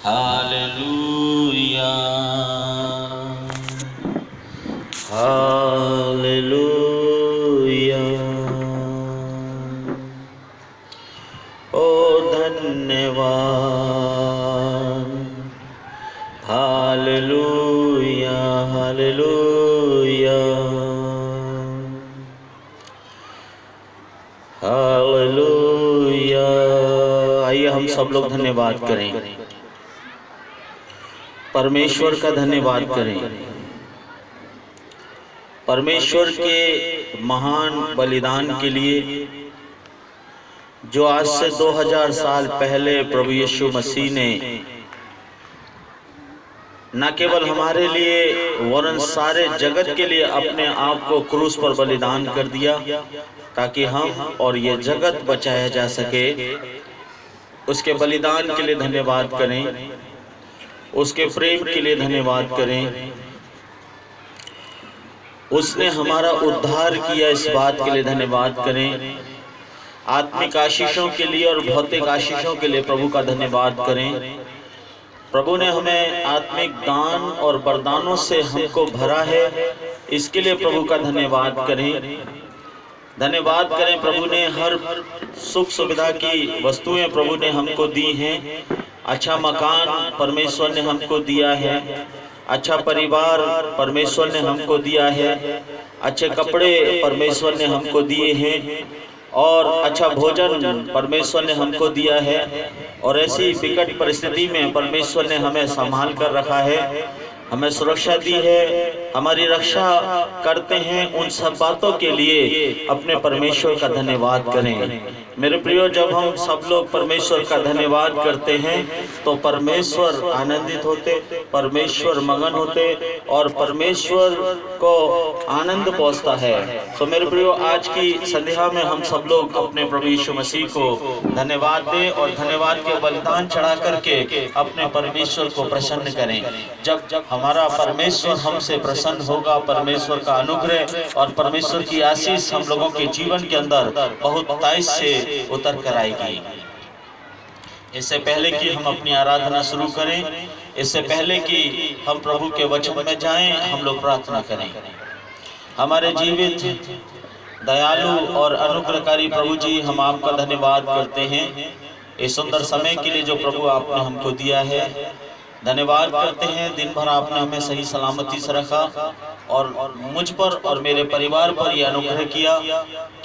Hallelujah hallelujah. ओ धन्यवाद। Hallelujah hallelujah hallelujah. आइए हम सब लोग धन्यवाद करें, परमेश्वर का धन्यवाद करें। परमेश्वर के महान बलिदान के लिए जो आज से 2000 साल पहले प्रभु यीशु मसीह ने न केवल हमारे लिए वरन सारे जगत के लिए अपने आप को क्रूस पर बलिदान कर दिया ताकि हम और ये जगत बचाया जा सके। उसके बलिदान के लिए धन्यवाद करें, उसके प्रेम के लिए धन्यवाद करें। उसने हमारा उद्धार किया, इस बात के लिए धन्यवाद करें। आत्मिक आशीषों के लिए और भौतिक आशीषों के लिए प्रभु का धन्यवाद करें। प्रभु ने हमें आत्मिक दान और वरदानों से हमको भरा है, इसके लिए प्रभु का धन्यवाद करें। धन्यवाद करें, प्रभु ने हर सुख सुविधा की वस्तुएं प्रभु ने हमको दी हैं। अच्छा मकान परमेश्वर ने हमको दिया है, अच्छा परिवार परमेश्वर ने हमको दिया है, अच्छे कपड़े परमेश्वर ने हमको दिए हैं और अच्छा भोजन परमेश्वर ने हमको दिया है। और ऐसी विकट परिस्थिति में परमेश्वर ने हमें संभाल कर रखा है, हमें सुरक्षा दी है, हमारी रक्षा करते हैं। उन सब बातों के लिए अपने परमेश्वर का धन्यवाद करें। मेरे प्रियो, जब हम सब लोग परमेश्वर का धन्यवाद करते हैं तो परमेश्वर आनंदित होते, परमेश्वर मगन होते और परमेश्वर को आनंद पहुंचता है। तो मेरे प्रियो, आज की संध्या में हम सब लोग अपने प्रभु यीशु मसीह को धन्यवाद दें और धन्यवाद के बलिदान चढ़ा करके अपने परमेश्वर को प्रसन्न करें। जब हमारा परमेश्वर हमसे प्रसन्न होगा, परमेश्वर का अनुग्रह और परमेश्वर की आशीष हम लोगों के जीवन के अंदर बहुत तेज से उतर कर आएगी। इससे पहले कि हम अपनी आराधना शुरू करें, इससे पहले कि हम प्रभु के वचन में जाएं, हम लोग प्रार्थना करें। हमारे जीवित दयालु और अनुग्रहकारी प्रभु जी, हम आपका धन्यवाद करते हैं इस सुंदर समय के लिए जो प्रभु आपने हमको दिया है। धन्यवाद करते हैं, दिन भर आपने हमें सही सलामती से रखा और मुझ पर और मेरे परिवार पर यह अनुग्रह किया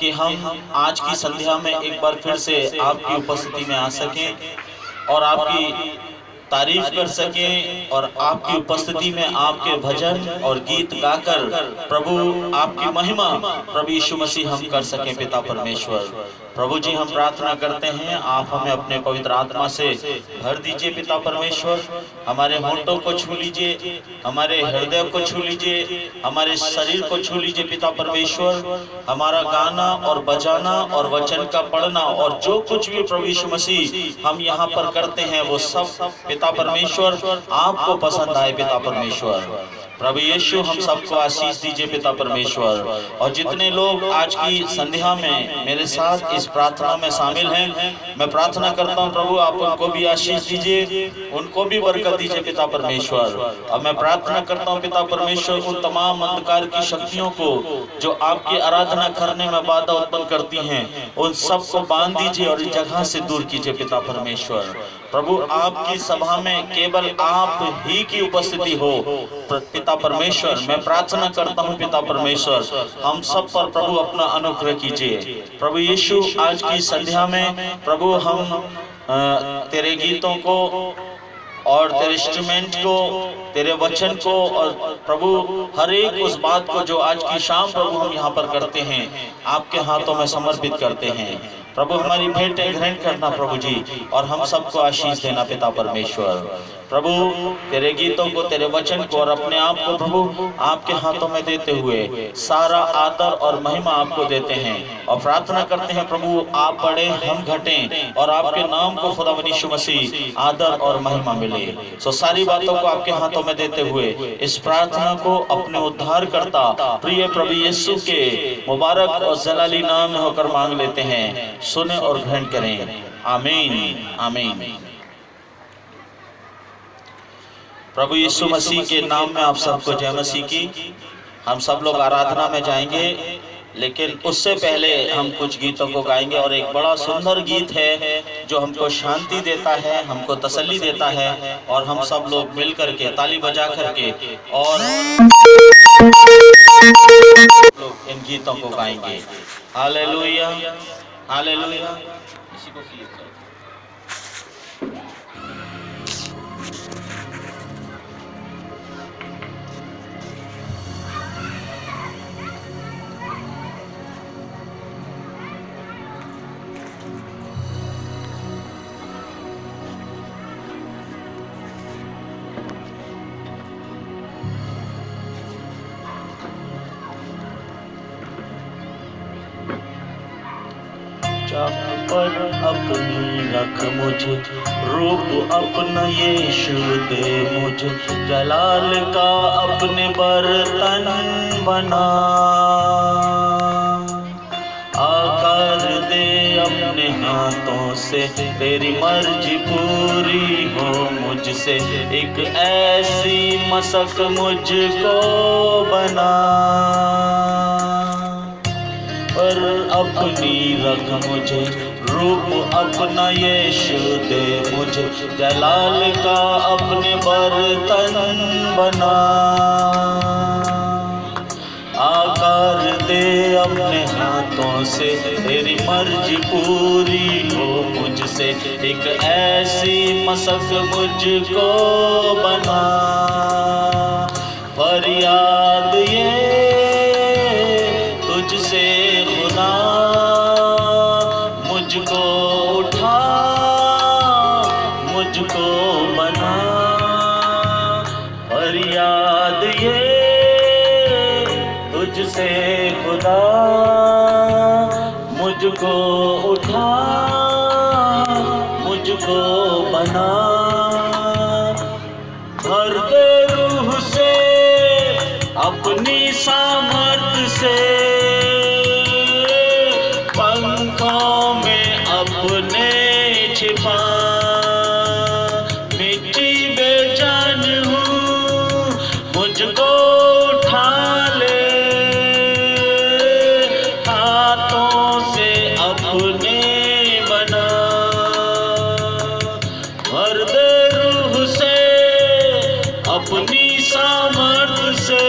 कि हम आज की संध्या में एक बार फिर से आपकी उपस्थिति में आ सकें और आपकी तारीफ कर सकें और आपकी उपस्थिति में आपके भजन और गीत गाकर प्रभु आपकी महिमा प्रभु यीशु मसीह हम कर सकें। पिता परमेश्वर, प्रभु जी, हम प्रार्थना करते हैं आप हमें अपने पवित्र आत्मा से भर दीजिए। पिता परमेश्वर, हमारे होंठों को छू लीजिए, हमारे हृदय को छू लीजिए, हमारे शरीर को छू लीजिए। पिता परमेश्वर, हमारा गाना और बजाना और वचन का पढ़ना और जो कुछ भी प्रभु यीशु मसीह हम यहाँ पर करते हैं वो सब पिता परमेश्वर आपको पसंद आए। पिता परमेश्वर, प्रभु यीशु, हम सबको आशीष दीजिए। पिता परमेश्वर, और जितने लोग आज की संध्या में मेरे साथ इस प्रार्थना में शामिल हैं, मैं प्रार्थना करता हूं प्रभु आप उनको भी आशीष दीजिए, उनको भी बरकत दीजिए। पिता परमेश्वर, और मैं प्रार्थना करता हूं पिता परमेश्वर उन तमाम अंधकार की शक्तियों को जो आपकी आराधना करने में बाधा उत्पन्न करती हैं, उन सबको बांध दीजिए और इस जगह से दूर कीजिए। पिता परमेश्वर, प्रभु आपकी सभा में केवल आप ही की उपस्थिति हो। पिता परमेश्वर, मैं प्रार्थना करता हूं पिता परमेश्वर हम सब पर प्रभु अपना अनुग्रह कीजिए। प्रभु यीशु, आज की संध्या में प्रभु हम तेरे गीतों को और तेरे इंस्ट्रूमेंट को, तेरे वचन को और प्रभु हर एक उस बात को जो आज की शाम प्रभु हम यहाँ पर करते हैं आपके हाथों में समर्पित करते हैं। प्रभु हमारी भेंटें ग्रहण करना प्रभु जी, और हम सबको आशीष देना। पिता परमेश्वर, प्रभु तेरे गीतों को, तेरे वचन को और अपने आप को प्रभु आपके हाथों में देते हुए सारा आदर और महिमा आपको देते हैं और प्रार्थना करते हैं प्रभु आप बढ़े हम घटें और आपके नाम को खुदावंद यीशु मसीह आदर और महिमा मिले। सो सारी बातों को आपके हाथों में देते हुए इस प्रार्थना को अपने उद्धार करता प्रिय प्रभु यीशु के मुबारक और जलाली नाम में होकर मांग लेते हैं। सुने और ग्रहण करें। आमीन आमीन। प्रभु यीशु मसीह के नाम में आप सबको जय मसीह की। हम सब लोग आराधना में जाएंगे, लेकिन उससे पहले हम कुछ गीतों को गाएंगे। और एक बड़ा सुंदर गीत है जो हमको शांति देता है, हमको तसल्ली देता है, और हम सब लोग मिल करके ताली बजा करके और लोग इन गीतों को गाएंगे। Hallelujah, hallelujah. इसी को क्लिक करो। पर अपनी रख मुझे, रूप अपना यीशु दे मुझे, जलाल का अपने बर्तन बना, आकार दे अपने हाथों से, तेरी मर्जी पूरी हो मुझसे, एक ऐसी मशक मुझको बना। पर अपनी रख मुझे, रूप अपना यीशु दे मुझे, जलाल का अपने बर्तन बना, आकार दे अपने हाथों से, तेरी मर्जी पूरी हो मुझसे, एक ऐसी मशक मुझको बना। फरियाद ये तुझसे खुदा, मुझको उठा, मुझको बना। फरियाद ये तुझसे खुदा, मुझको उठा, मुझको बना। भर दे रूह से अपनी सामर्थ से, पंखों में अपने छिपा, मिट्टी बेजान हूँ, मुझको उठा ले, हाथों से अपने बना। भर दे रूह से अपनी सामर्थ से,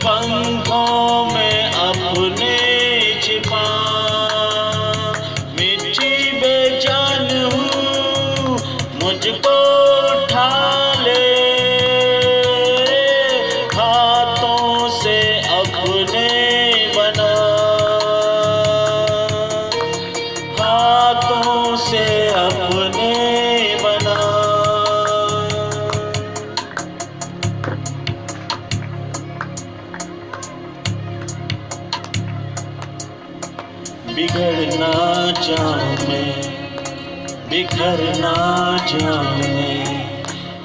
पंखों में अपने छिपा, मिट्टी बेजान हूँ, मुझको उठा ले, हाथों से अपने बना, हाथों से अपने बना। बिगड़ना चाहूँ मैं, बिखरना चाहूँ मैं,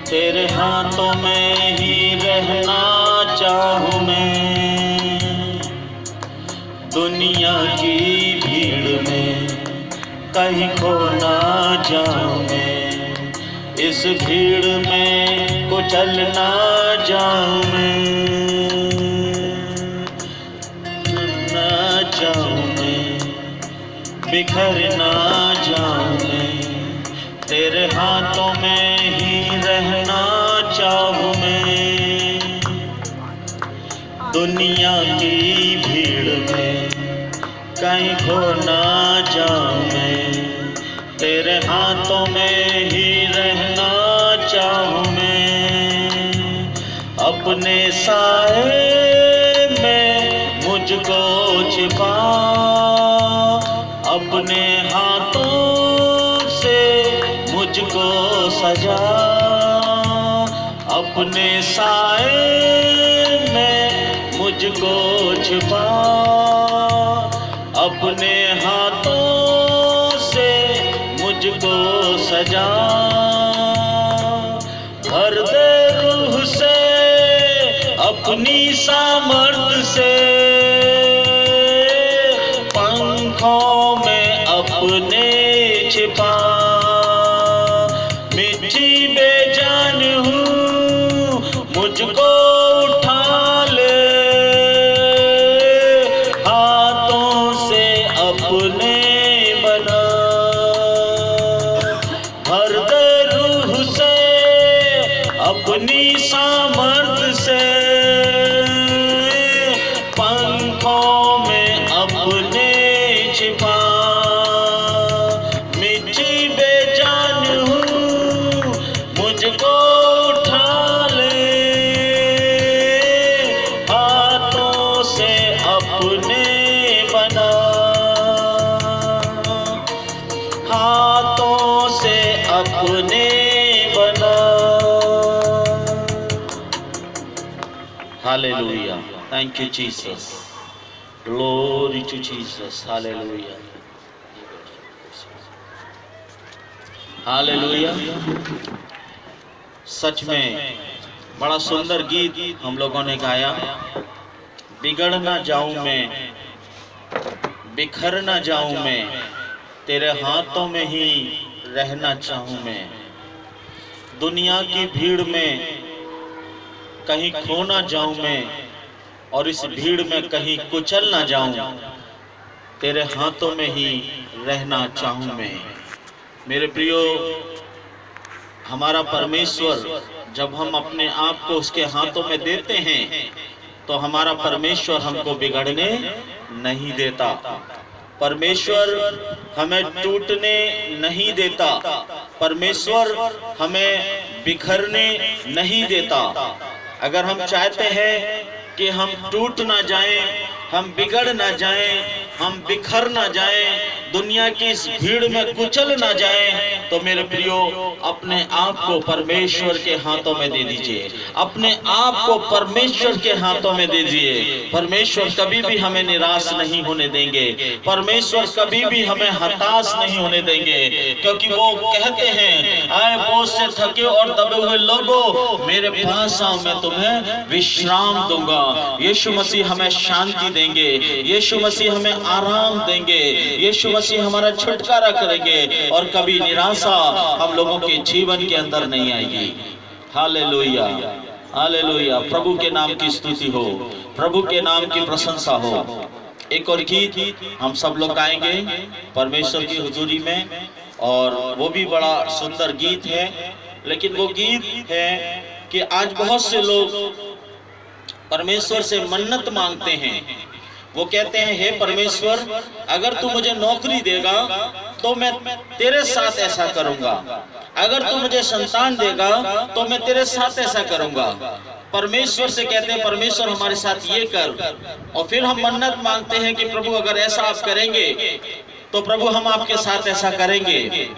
तेरे हाथों में ही रहना चाहूँ मैं। दुनिया की भीड़ में कहीं खो ना जाऊँ मैं, इस भीड़ में कुचल ना जाऊँ मैं, ना जाऊँ मैं, बिखर ना जाऊँ मैं, तेरे हाथों में ही रहना चाहूँ मैं। दुनिया की भीड़ में कहीं खो ना जाऊँ मैं, तेरे हाथों में ही रहना चाहूँ मैं। अपने साए में मुझको छिपा, अपने हाथों से मुझको सजा, अपने साए में मुझको छिपा, अपने हाथों से मुझको सजा। भर दे रूह से अपनी सामर्थ से, पंखों में अपने छिपा, मिट्टी में सामर्थ से पंखों में अपने छिपा, मिट्टी बेजान हूँ मुझको उठा ले, हाथों से अपने बना, हाथों से अपने बना। Hallelujah. Thank you, Jesus. Glory to Jesus. Hallelujah. Hallelujah. सच में बड़ा सुंदर गीत हम लोगों ने गाया। बिगड़ ना जाऊं मैं, बिखर ना जाऊं मैं, तेरे हाथों में ही रहना चाहूं मैं। दुनिया की भीड़ में कहीं खो ना जाऊं मैं, और इस भीड़ में कहीं कुचल ना जाऊं, तेरे हाथों में ही रहना चाहूं मैं। मेरे प्रियो, हमारा परमेश्वर जब हम अपने आप को उसके हाथों में देते हैं तो हमारा परमेश्वर हमको बिगड़ने नहीं देता, परमेश्वर हमें टूटने नहीं देता, परमेश्वर हमें बिखरने नहीं देता। अगर हम चाहते हैं कि हम टूट ना जाएं, हम बिगड़ ना जाएं, हम बिखर ना जाएं, दुनिया की इस भीड़ में कुचल ना जाएं, तो मेरे प्रियो अपने आप को परमेश्वर के हाथों में दे दीजिए, अपने आप को परमेश्वर के हाथों में दे दीजिए। परमेश्वर कभी भी हमें निराश नहीं होने देंगे, परमेश्वर कभी भी हमें हताश नहीं होने देंगे, क्योंकि वो कहते हैं, आए बोझ से थके और दबे हुए लोगों, मेरे पास आओ, मैं तुम्हें विश्राम दूंगा। यीशु मसीह हमें शांति देंगे, यीशु मसीह हमें आराम देंगे, यीशु मसीह हमारा छुटकारा करेंगे, और कभी निराशा हम लोगों के जीवन के अंदर नहीं आएगी। Hallelujah, hallelujah. प्रभु के नाम की स्तुति हो, प्रभु के नाम की प्रशंसा हो। एक और गीत हम सब लोग गाएंगे परमेश्वर की हुजूरी में, और वो भी बड़ा सुंदर गीत है। लेकिन वो गीत है कि आज बहुत से लोग परमेश्वर से मन्नत मांगते हैं। वो कहते हैं, हे परमेश्वर, अगर तू मुझे नौकरी देगा तो मैं तेरे साथ ऐसा करूंगा, अगर तू मुझे संतान देगा तो मैं तेरे साथ ऐसा करूंगा। परमेश्वर से कहते हैं, परमेश्वर हमारे साथ ये कर, और फिर हम मन्नत मांगते हैं कि प्रभु अगर ऐसा आप करेंगे तो प्रभु हम आपके साथ ऐसा करेंगे।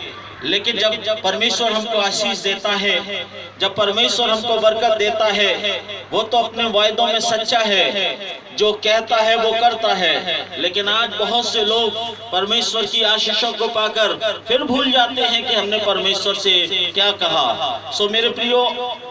लेकिन जब परमेश्वर हमको आशीष देता है, जब परमेश्वर हमको बरकत देता है, वो तो अपने वायदों में सच्चा है, जो कहता है वो करता है। लेकिन आज बहुत से लोग परमेश्वर की आशीषों को पाकर फिर भूल जाते हैं कि हमने परमेश्वर से क्या कहा। सो मेरे प्रियो,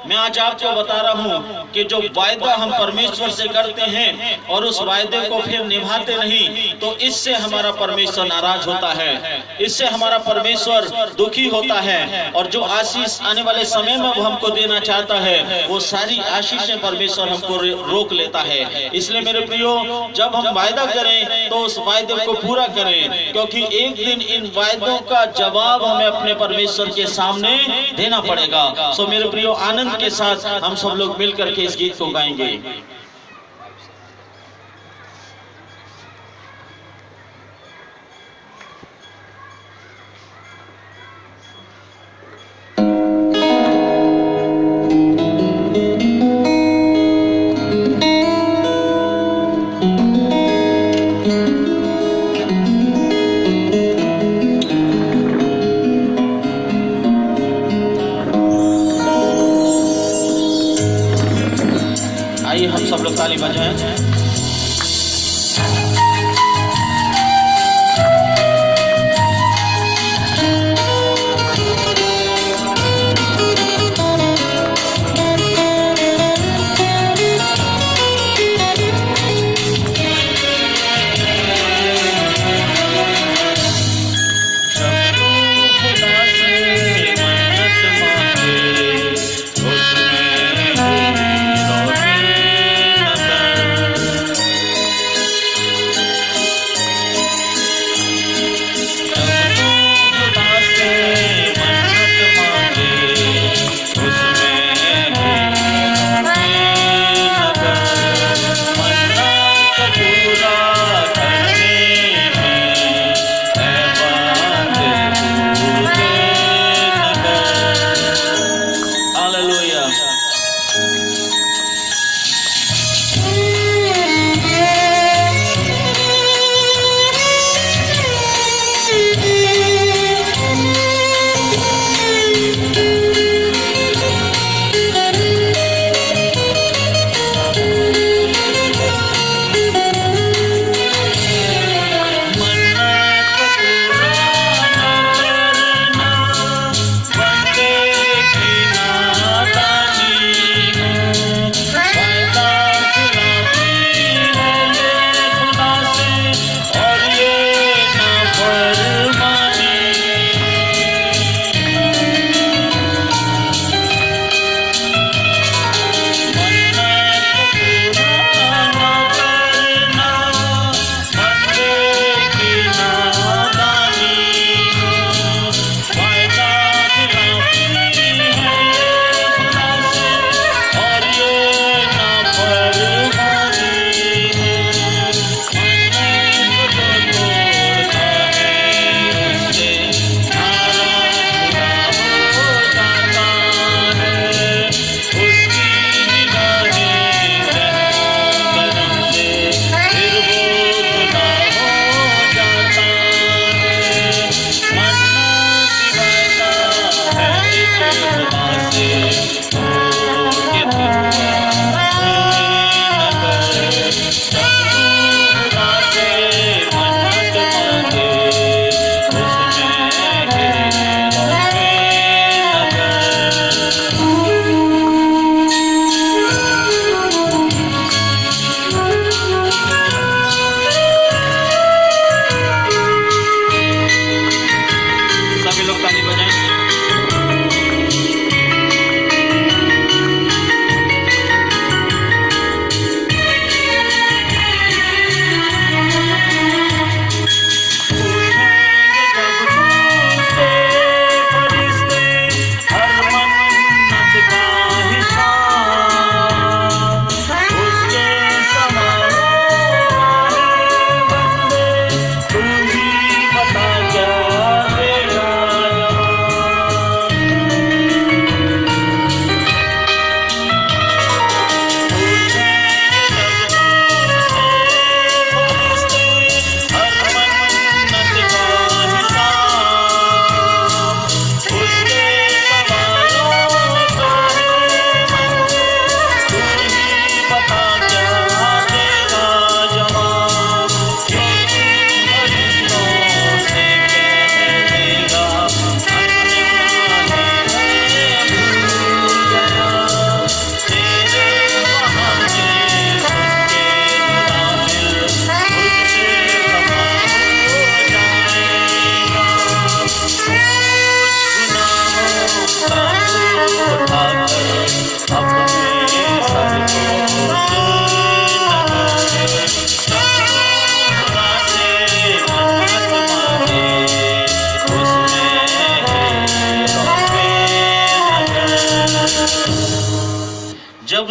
मैं आज आपको बता रहा हूँ कि जो वायदा हम परमेश्वर से करते हैं और उस वायदे को फिर निभाते नहीं, तो इससे हमारा परमेश्वर नाराज होता है, इससे हमारा परमेश्वर दुखी होता है, और जो आशीष आने वाले समय में वो हमको देना चाहता है, वो सारी आशीषें परमेश्वर हमको रोक लेता है। इसलिए मेरे प्रियो, जब हम वायदा करें तो उस वायदे को पूरा करें, क्योंकि एक दिन इन वायदों का जवाब हमें अपने परमेश्वर के सामने देना पड़ेगा। सो मेरे प्रियो, आनंद के साथ हम सब लोग मिलकर के इस गीत को गाएंगे। आइए हम सब लोग ताली बजाएं।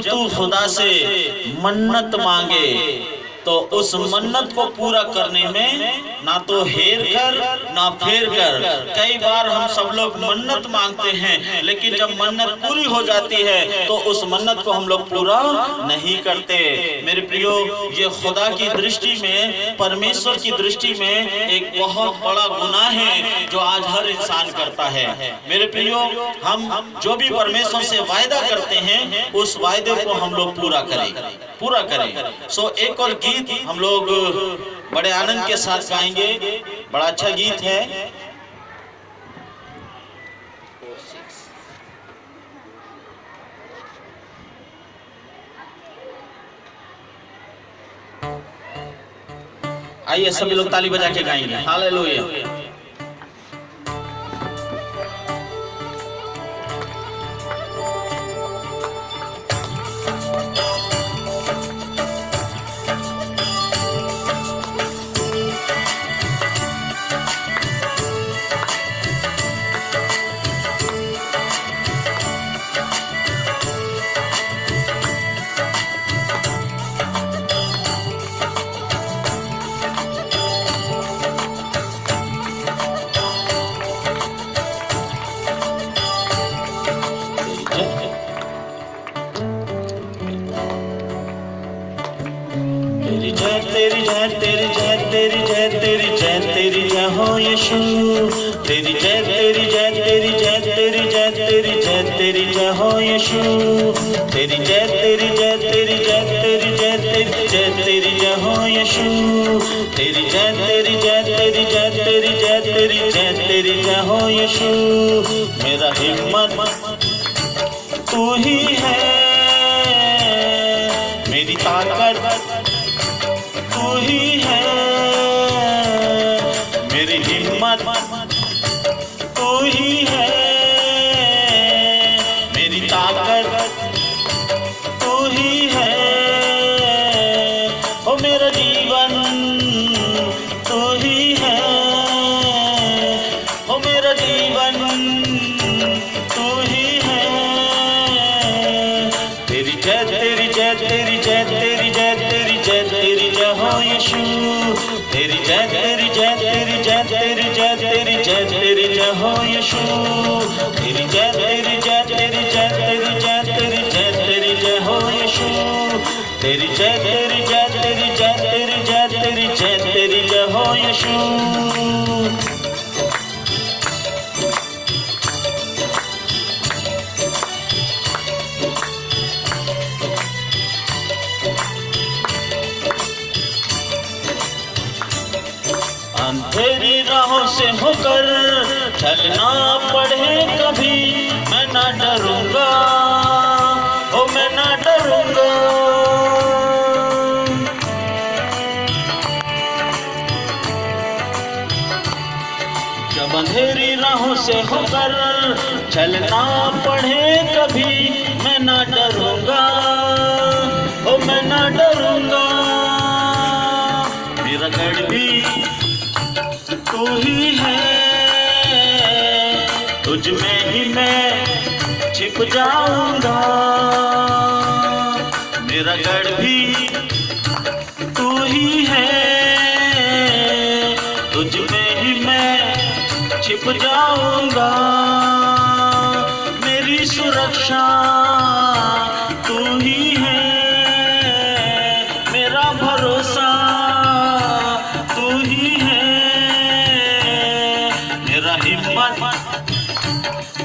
जब तू खुदा से मन्नत मांगे तो उस मन्नत को पूरा करने में ना तो हेर कर ना फेर कर। कई बार हम सब लोग मन्नत मांगते हैं, लेकिन जब मन्नत पूरी हो जाती है तो उस मन्नत को हम लोग पूरा नहीं करते। मेरे प्रियो, ये खुदा की दृष्टि में, परमेश्वर की दृष्टि में एक बहुत बड़ा गुनाह है जो आज हर इंसान करता है। मेरे प्रियो, हम जो भी परमेश्वर से वायदा करते हैं उस वायदे को हम लोग पूरा करें। सो एक और गीत हम लोग बड़े आनंद के साथ गाएंगे। बड़ा अच्छा गीत है। आइए सभी लोग ताली बजा के गाएंगे। हालेलुया। तेरी जय तेरी जय तेरी जय तेरी जय तेरी जय हो यीशु। तेरी जय तेरी जय तेरी जय तेरी जय तेरी जय तेरी जय हो यीशु। तेरी जय तेरी जय तेरी जय तेरी जय तेरी जय तेरी जय हो यीशु। तेरी जय तेरी जय तेरी जय तेरी जय तेरी जय तेरी जय हो यीशु। मेरा हिम्मत तू ही है, मेरी ताकत तू ही है, मेरी हिम्मत तू ही है, मेरी ताकत तू ही है। ओ मेरा जीवन तू ही है, ओ मेरा जीवन तू ही है। तेरी जय तेरी जय तेरी जय तेरी जय तेरी जय तेरी जय हो यीशु। तेरी जय तेरी जय तेरी जय तेरी जय तेरी जय तेरी जय हो यीशु। तेरी जय तेरी जय तेरी जय तेरी जय तेरी जय तेरी जय हो यीशु। तेरी जय तेरी जय तेरी जय तेरी जय तेरी जय तेरी जय हो यीशु। अंधेरी राहों से होकर चलना पड़े कभी, मैं ना डरूंगा, ओ मैं ना डरूंगा। जब अंधेरी राहों से होकर चलना पड़े कभी, मैं ना डरूंगा, ओ मैं ना डरूंगा। मेरा गढ़ भी तू ही है, तुझ में ही मैं छिप जाऊंगा। मेरा गढ़ भी तू ही है, तुझ में ही मैं छिप जाऊंगा। मेरी सुरक्षा तू ही है, मेरा भरोसा तू ही है। मेरा हिम्मत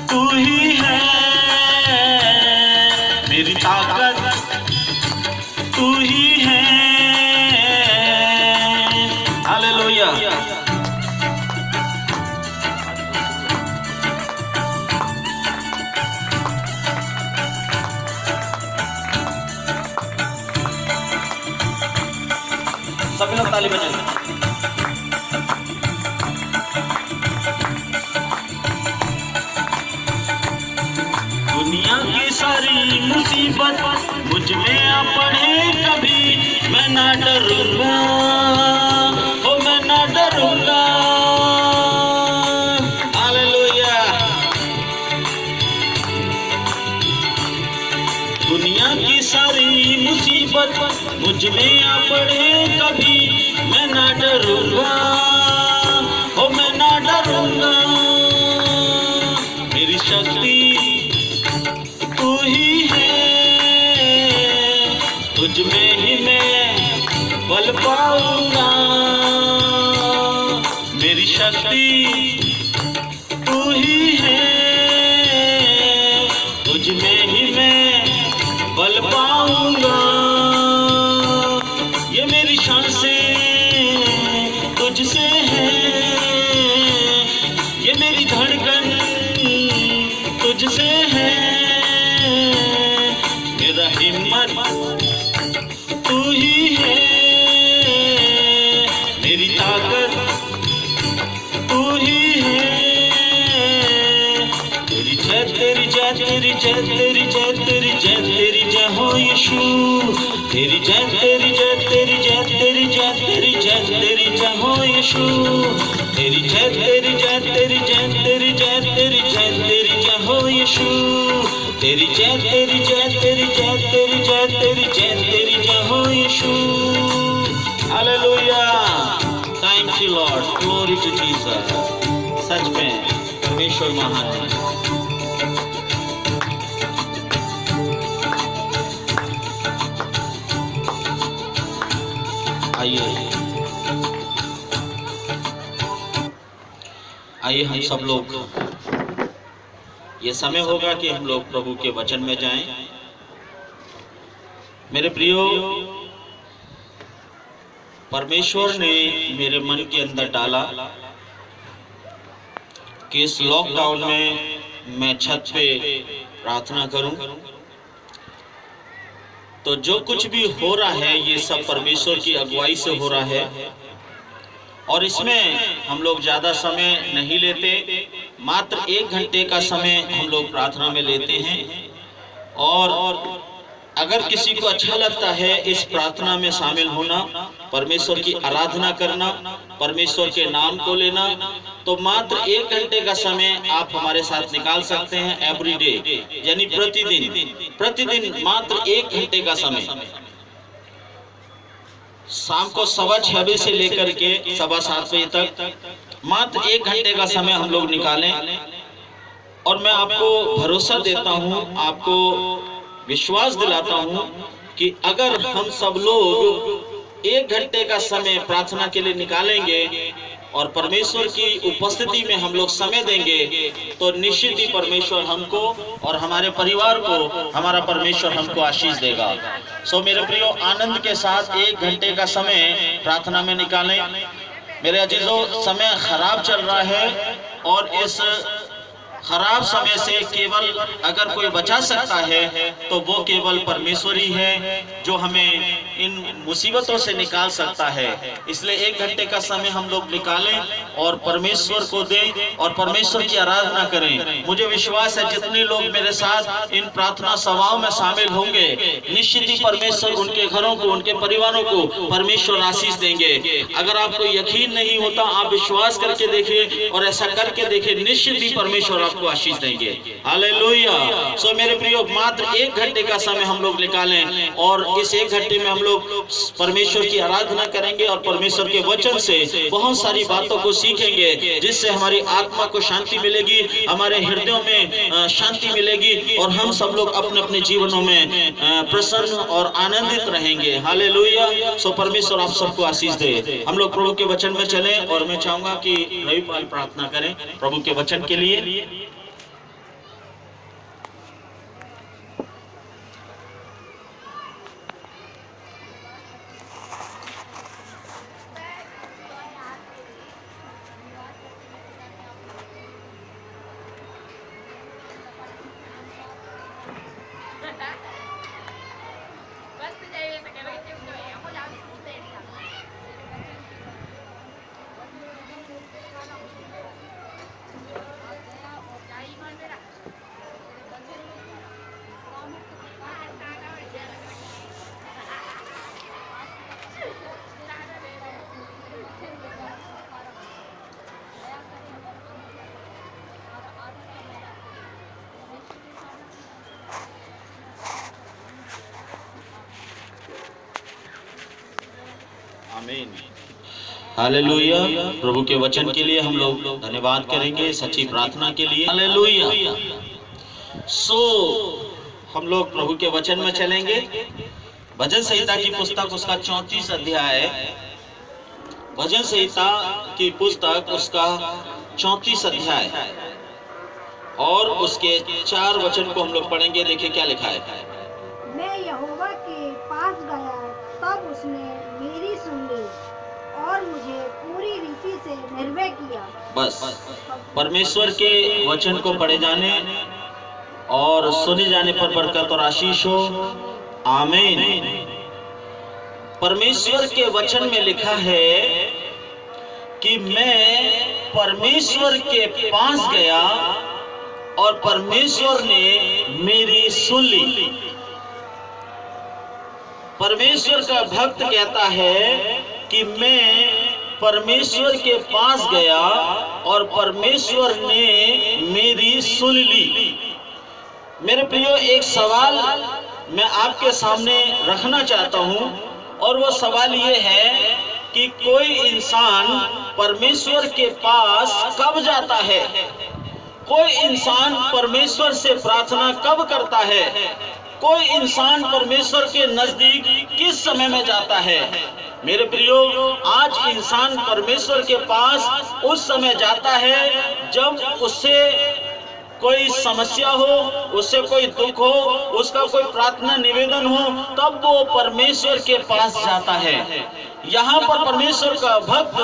तू ही है, मेरी ताकत तू ही है। हालेलुया। सभी लोग ताली बजाएं। दुनिया की सारी मुसीबत मुझ में आ पड़े कभी, मैं ना डरूंगा, ओ मैं ना डरूंगा। हालेलुया। दुनिया की सारी मुसीबत मुझ में आ पड़े कभी मैं ना डरूंगा, ओ मैं ना डरूंगा। मेरी शक्ति तू ही है, तुझ में ही मैं बल पाऊंगा। मेरी शक्ति तू ही है, तुझ में ही मैं बल पाऊंगा। ये मेरी सांसें तुझसे है, ये मेरी धड़कन तुझसे है। मेरा हिम्मत तू ही है, मेरी ताकत तू ही है। तेरी जय तेरी जय तेरी जय तेरी जय तेरी जय तेरी जय हो यीशु। तेरी जय तेरी जय तेरी जय तेरी जय तेरी जय तेरी जय हो यीशु। तेरी जय तेरी जय तेरी जय तेरी जय तेरी जय तेरी जय हो यीशु। तेरी जय तेरी जय तेरी जय तेरी जय तेरी जय तेरी जय हो Yeshu. Hallelujah, thank you Lord, glory to Jesus. सच में परमेश्वर महान है। आइए हम सब लोग, ये समय होगा कि हम लोग प्रभु के वचन में जाएं। मेरे प्रियो, परमेश्वर ने मेरे मन के अंदर डाला कि इस लॉकडाउन में मैं छत पे प्रार्थना करूं। तो जो कुछ भी हो रहा है ये सब परमेश्वर की अगुवाई से हो रहा है, और इसमें हम लोग ज़्यादा समय नहीं लेते, मात्र 1 घंटे का समय हम लोग प्रार्थना में लेते हैं। और अगर किसी को अच्छा लगता है इस प्रार्थना में शामिल होना, परमेश्वर की आराधना करना, परमेश्वर के नाम को लेना, तो मात्र 1 घंटे का समय आप हमारे साथ निकाल सकते हैं एवरी डे, यानी प्रतिदिन मात्र 1 घंटे का समय। शाम को 6:15 से लेकर के 7:15 बजे तक मात्र 1 घंटे का समय हम लोग निकालें। और मैं आपको भरोसा देता हूं, आपको विश्वास दिलाता हूं कि अगर हम सब लोग 1 घंटे का समय प्रार्थना के लिए निकालेंगे और परमेश्वर की उपस्थिति में हम लोग समय देंगे, तो निश्चित ही परमेश्वर हमको और हमारे परिवार को, हमारा परमेश्वर हमको आशीष देगा। सो मेरे प्रियो, आनंद के साथ 1 घंटे का समय प्रार्थना में निकालें। मेरे अजीजों, समय खराब चल रहा है और इस खराब समय से केवल अगर कोई बचा सकता है तो वो केवल परमेश्वर ही है जो हमें इन मुसीबतों से निकाल सकता है। इसलिए 1 घंटे का समय हम लोग निकालें और परमेश्वर को दें और परमेश्वर की आराधना करें। मुझे विश्वास है जितने लोग मेरे साथ इन प्रार्थना सभाओं में शामिल होंगे, निश्चित ही परमेश्वर उनके घरों को, उनके परिवारों को परमेश्वर आशीष देंगे। अगर आपको यकीन नहीं होता, आप विश्वास करके देखिए और ऐसा करके देखिए, निश्चित ही परमेश्वर आपको आशीष देंगे। हालेलुया। सो मेरे प्रियो, मात्र 1 घंटे का समय हम लोग निकालें और इस 1 घंटे में हम लोग परमेश्वर की आराधना करेंगे और परमेश्वर के वचन से बहुत सारी बातों को सीखेंगे, जिससे हमारी आत्मा को शांति मिलेगी, हमारे हृदयों में शांति मिलेगी और हम सब लोग अपने अपने जीवनों में प्रसन्न और आनंदित रहेंगे। हालेलुया। सो परमेश्वर आप सबको आशीष दे। हम लोग प्रभु के वचन में चलें और मैं चाहूंगा कि रविपाल प्रार्थना करें प्रभु के वचन के लिए। हालेलुया। प्रभु के वचन के लिए हम लोग धन्यवाद करेंगे, सच्ची प्रार्थना के लिए। हालेलुया। हम लोग प्रभु के वचन में चलेंगे। भजन संहिता की पुस्तक उसका 34 अध्याय, भजन संहिता की पुस्तक उसका 34 अध्याय और उसके 4 वचन को हम लोग पढ़ेंगे। देखिए क्या लिखा है। मैं यहोवा के पास गया, तब उसने मेरी सुन ली और मुझे पूरी रीति से निर्भय किया। बस परमेश्वर के वचन को पढ़े जाने और सुने जाने पर बरकत और आशीष हो। आमीन। परमेश्वर के वचन में लिखा है कि मैं परमेश्वर के पास गया और परमेश्वर ने मेरी सुन ली। परमेश्वर का भक्त कहता है कि मैं परमेश्वर के पास गया और परमेश्वर ने मेरी सुन ली। मेरे प्रियो, एक सवाल मैं आपके सामने रखना चाहता हूं और वो सवाल ये है कि कोई इंसान परमेश्वर के पास कब जाता है? कोई इंसान परमेश्वर से प्रार्थना कब करता है? कोई इंसान परमेश्वर के नजदीक किस समय में जाता है? मेरे प्रियो, आज इंसान परमेश्वर के पास उस समय जाता है जब उससे कोई समस्या हो, उससे कोई दुख हो, उसका कोई प्रार्थना निवेदन हो, तब वो परमेश्वर के पास जाता है। यहाँ पर परमेश्वर का भक्त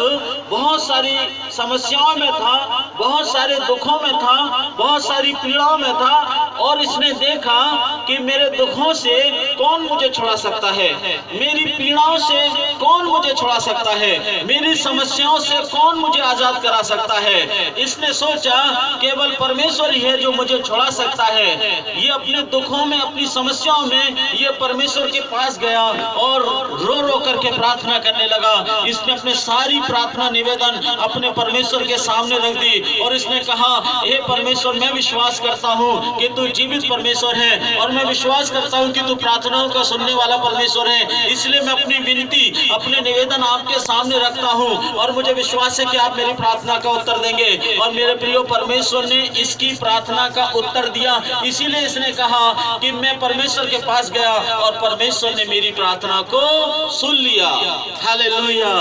बहुत सारी समस्याओं में था, बहुत सारे दुखों में था, बहुत सारी पीड़ाओं में था और इसने देखा कि मेरे दुखों से कौन मुझे छुड़ा सकता है, मेरी पीड़ाओं से कौन मुझे छुड़ा सकता है, मेरी समस्याओं से कौन मुझे आजाद करा सकता है। इसने सोचा केवल परमेश्वर ही है जो मुझे छुड़ा सकता है। ये अपने दुखों में, अपनी समस्याओं में ये परमेश्वर के पास गया और रो रो करके प्रार्थना करने लगा। इसने अपने सारी प्रार्थना निवेदन अपने परमेश्वर के सामने रख दी और इसने कहा, हे परमेश्वर, मैं विश्वास करता हूँ कि तू जीवित परमेश्वर है और मैं विश्वास करता हूँ कि तू प्रार्थनाओं का सुनने वाला परमेश्वर है। इसलिए मैं अपनी विनती, अपने निवेदन आपके सामने रखता हूँ और मुझे विश्वास है कि आप मेरी प्रार्थना का उत्तर देंगे। और मेरे प्रियो, परमेश्वर ने इसकी प्रार्थना का उत्तर दिया। इसीलिए इसने कहा कि मैं परमेश्वर के पास गया और परमेश्वर ने मेरी प्रार्थना को सुन लिया। हालेलुया।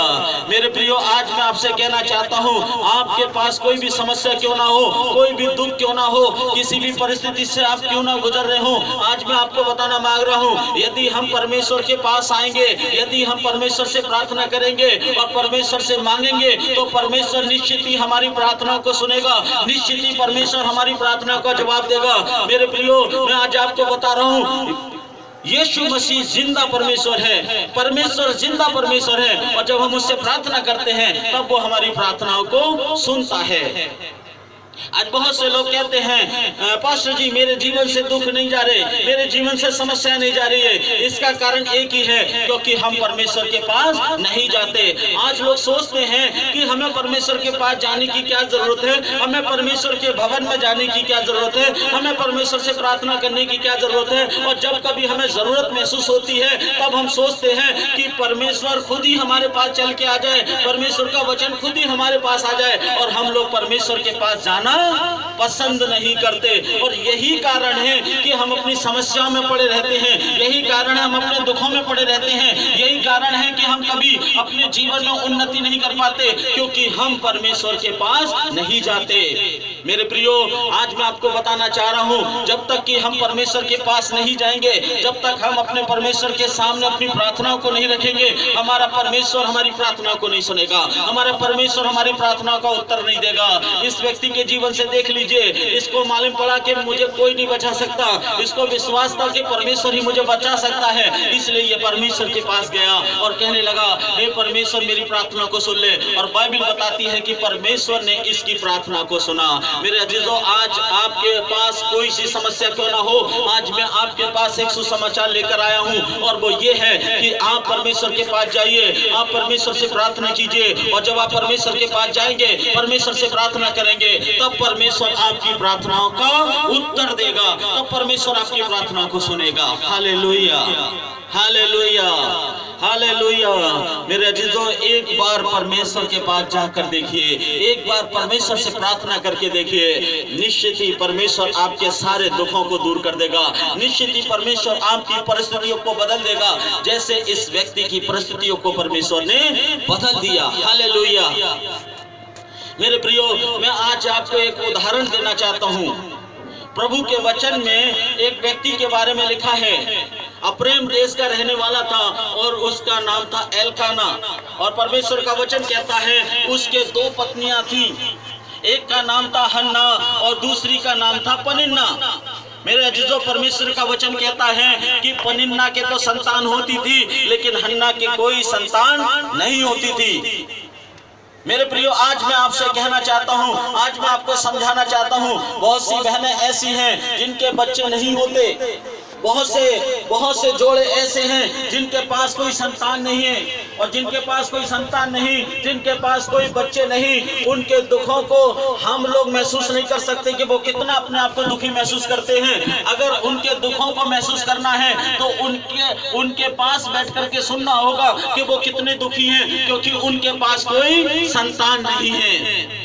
मेरे प्रियो, आज मैं आपसे कहना चाहता हूँ, आपके पास कोई भी समस्या क्यों ना हो, कोई भी दुख क्यों ना हो, किसी भी परिस्थिति से आप क्यों ना गुजर रहे हो, आज मैं आपको बताना मांग रहा हूँ, यदि हम परमेश्वर के पास आएंगे, यदि हम परमेश्वर से प्रार्थना करेंगे और परमेश्वर से मांगेंगे, तो परमेश्वर निश्चित ही हमारी प्रार्थना को सुनेगा, निश्चित ही परमेश्वर हमारी प्रार्थना का जवाब देगा। मेरे प्रियो, मैं आज आपको बता रहा हूँ, यीशु मसीह जिंदा परमेश्वर है, परमेश्वर जिंदा परमेश्वर है और जब हम उससे प्रार्थना करते हैं तब वो हमारी प्रार्थनाओं को सुनता है। आज बहुत से लोग कहते हैं, पास्टर जी मेरे जीवन से दुख नहीं जा रहे, मेरे जीवन से समस्या नहीं जा रही है। इसका कारण एक ही है, क्योंकि हम परमेश्वर के पास नहीं जाते। आज लोग सोचते हैं कि हमें परमेश्वर के पास जाने की क्या जरूरत है, हमें परमेश्वर के भवन में जाने की क्या जरूरत है, हमें परमेश्वर से प्रार्थना करने की क्या जरूरत है। और जब कभी हमें जरूरत महसूस होती है तब हम सोचते हैं कि परमेश्वर खुद ही हमारे पास चल के आ जाए, परमेश्वर का वचन खुद ही हमारे पास आ जाए, और हम लोग परमेश्वर के पास जाना पसंद नहीं करते। और यही कारण है कि हम अपनी समस्याओं में पड़े रहते हैं, यही कारण है हम अपने दुखों में पड़े रहते हैं, यही कारण है कि हम कभी अपने जीवन में उन्नति नहीं कर पाते, क्योंकि हम परमेश्वर के पास नहीं जाते। मेरे प्रियो, आज मैं आपको बताना चाह रहा हूं, जब तक कि हम परमेश्वर के पास नहीं जाएंगे, जब तक हम अपने परमेश्वर के सामने अपनी प्रार्थनाओं को नहीं रखेंगे, हमारा परमेश्वर हमारी प्रार्थना को नहीं सुनेगा, हमारा परमेश्वर हमारी प्रार्थना का उत्तर नहीं देगा। इस व्यक्ति के जीवन से देख लीजिए, इसको मालूम पड़ा कि मुझे कोई नहीं बचा सकता, इसको विश्वास था कि परमेश्वर ही मुझे बचा सकता है, इसलिए ये परमेश्वर के पास गया और कहने लगा, हे परमेश्वर मेरी प्रार्थना को सुन ले। और बाइबल बताती है कि परमेश्वर ने इसकी प्रार्थना को सुना। मेरे अजीजों, आज आपके पास कोई सी समस्या क्यों ना हो, आज मैं आपके पास एक सुसमाचार लेकर आया हूं, और वो ये है कि आप परमेश्वर के पास जाइए, आप परमेश्वर से प्रार्थना कीजिए, और जब आप परमेश्वर के पास जाएंगे, परमेश्वर से प्रार्थना करेंगे, तब परमेश्वर आपकी प्रार्थनाओं का उत्तर देगा, तब परमेश्वर आपकी प्रार्थना को सुनेगा। Hallelujah, hallelujah. हालेलुया। मेरे अजीजों, एक बार परमेश्वर के पास जाकर देखिए, एक बार परमेश्वर से प्रार्थना करके देखिए, निश्चित ही परमेश्वर आपके सारे दुखों को दूर कर देगा। निश्चित ही परमेश्वर आपकी परिस्थितियों को बदल देगा, जैसे इस व्यक्ति की परिस्थितियों को परमेश्वर ने बदल दिया। हालेलुया। मेरे प्रियो, मैं आज आपको एक उदाहरण देना चाहता हूँ। प्रभु के वचन में एक व्यक्ति के बारे में लिखा है, अप्रेम देश का रहने वाला था और उसका नाम था एलकाना। और परमेश्वर का वचन कहता है उसके 2 पत्नियां थी, एक का नाम था हन्ना और दूसरी का नाम था पनिन्ना। मेरे अजीजों, परमेश्वर का वचन कहता है कि पनिन्ना के तो संतान होती थी, लेकिन हन्ना के कोई संतान नहीं होती थी। मेरे प्रियो, आज मैं आपसे कहना चाहता हूँ, आज मैं आपको समझाना चाहता हूँ, बहुत सी बहनें ऐसी हैं जिनके बच्चे नहीं होते, बहुत से जोड़े ऐसे हैं जिनके पास कोई संतान नहीं है, और जिनके पास कोई संतान नहीं, जिनके पास कोई बच्चे नहीं, उनके दुखों को हम लोग महसूस नहीं कर सकते कि वो कितना अपने आप को दुखी महसूस करते हैं। अगर उनके दुखों को महसूस करना है तो उनके पास बैठ करके सुनना होगा कि वो कितने दुखी हैं, क्योंकि उनके पास कोई संतान नहीं है।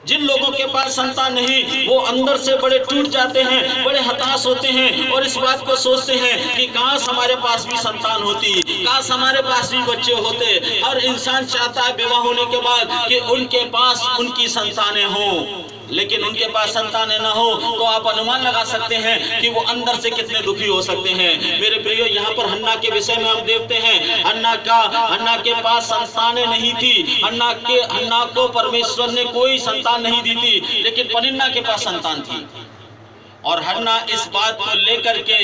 जिन लोगों के पास संतान नहीं, वो अंदर से बड़े टूट जाते हैं, बड़े हताश होते हैं और इस बात को सोचते हैं कि काश हमारे पास भी संतान होती, काश हमारे पास भी बच्चे होते। हर इंसान चाहता है विवाह होने के बाद कि उनके पास उनकी संतानें हों, लेकिन उनके पास संतानें ना हो तो आप अनुमान लगा सकते हैं कि वो अंदर से कितने दुखी हो सकते हैं। मेरे प्रियो, यहाँ पर हन्ना के विषय में हम देखते हैं, हन्ना के पास संतानें नहीं थी। हन्ना को परमेश्वर ने कोई संतान नहीं दी थी, लेकिन पनिन्ना के पास संतान थी। और हन्ना इस बात को लेकर के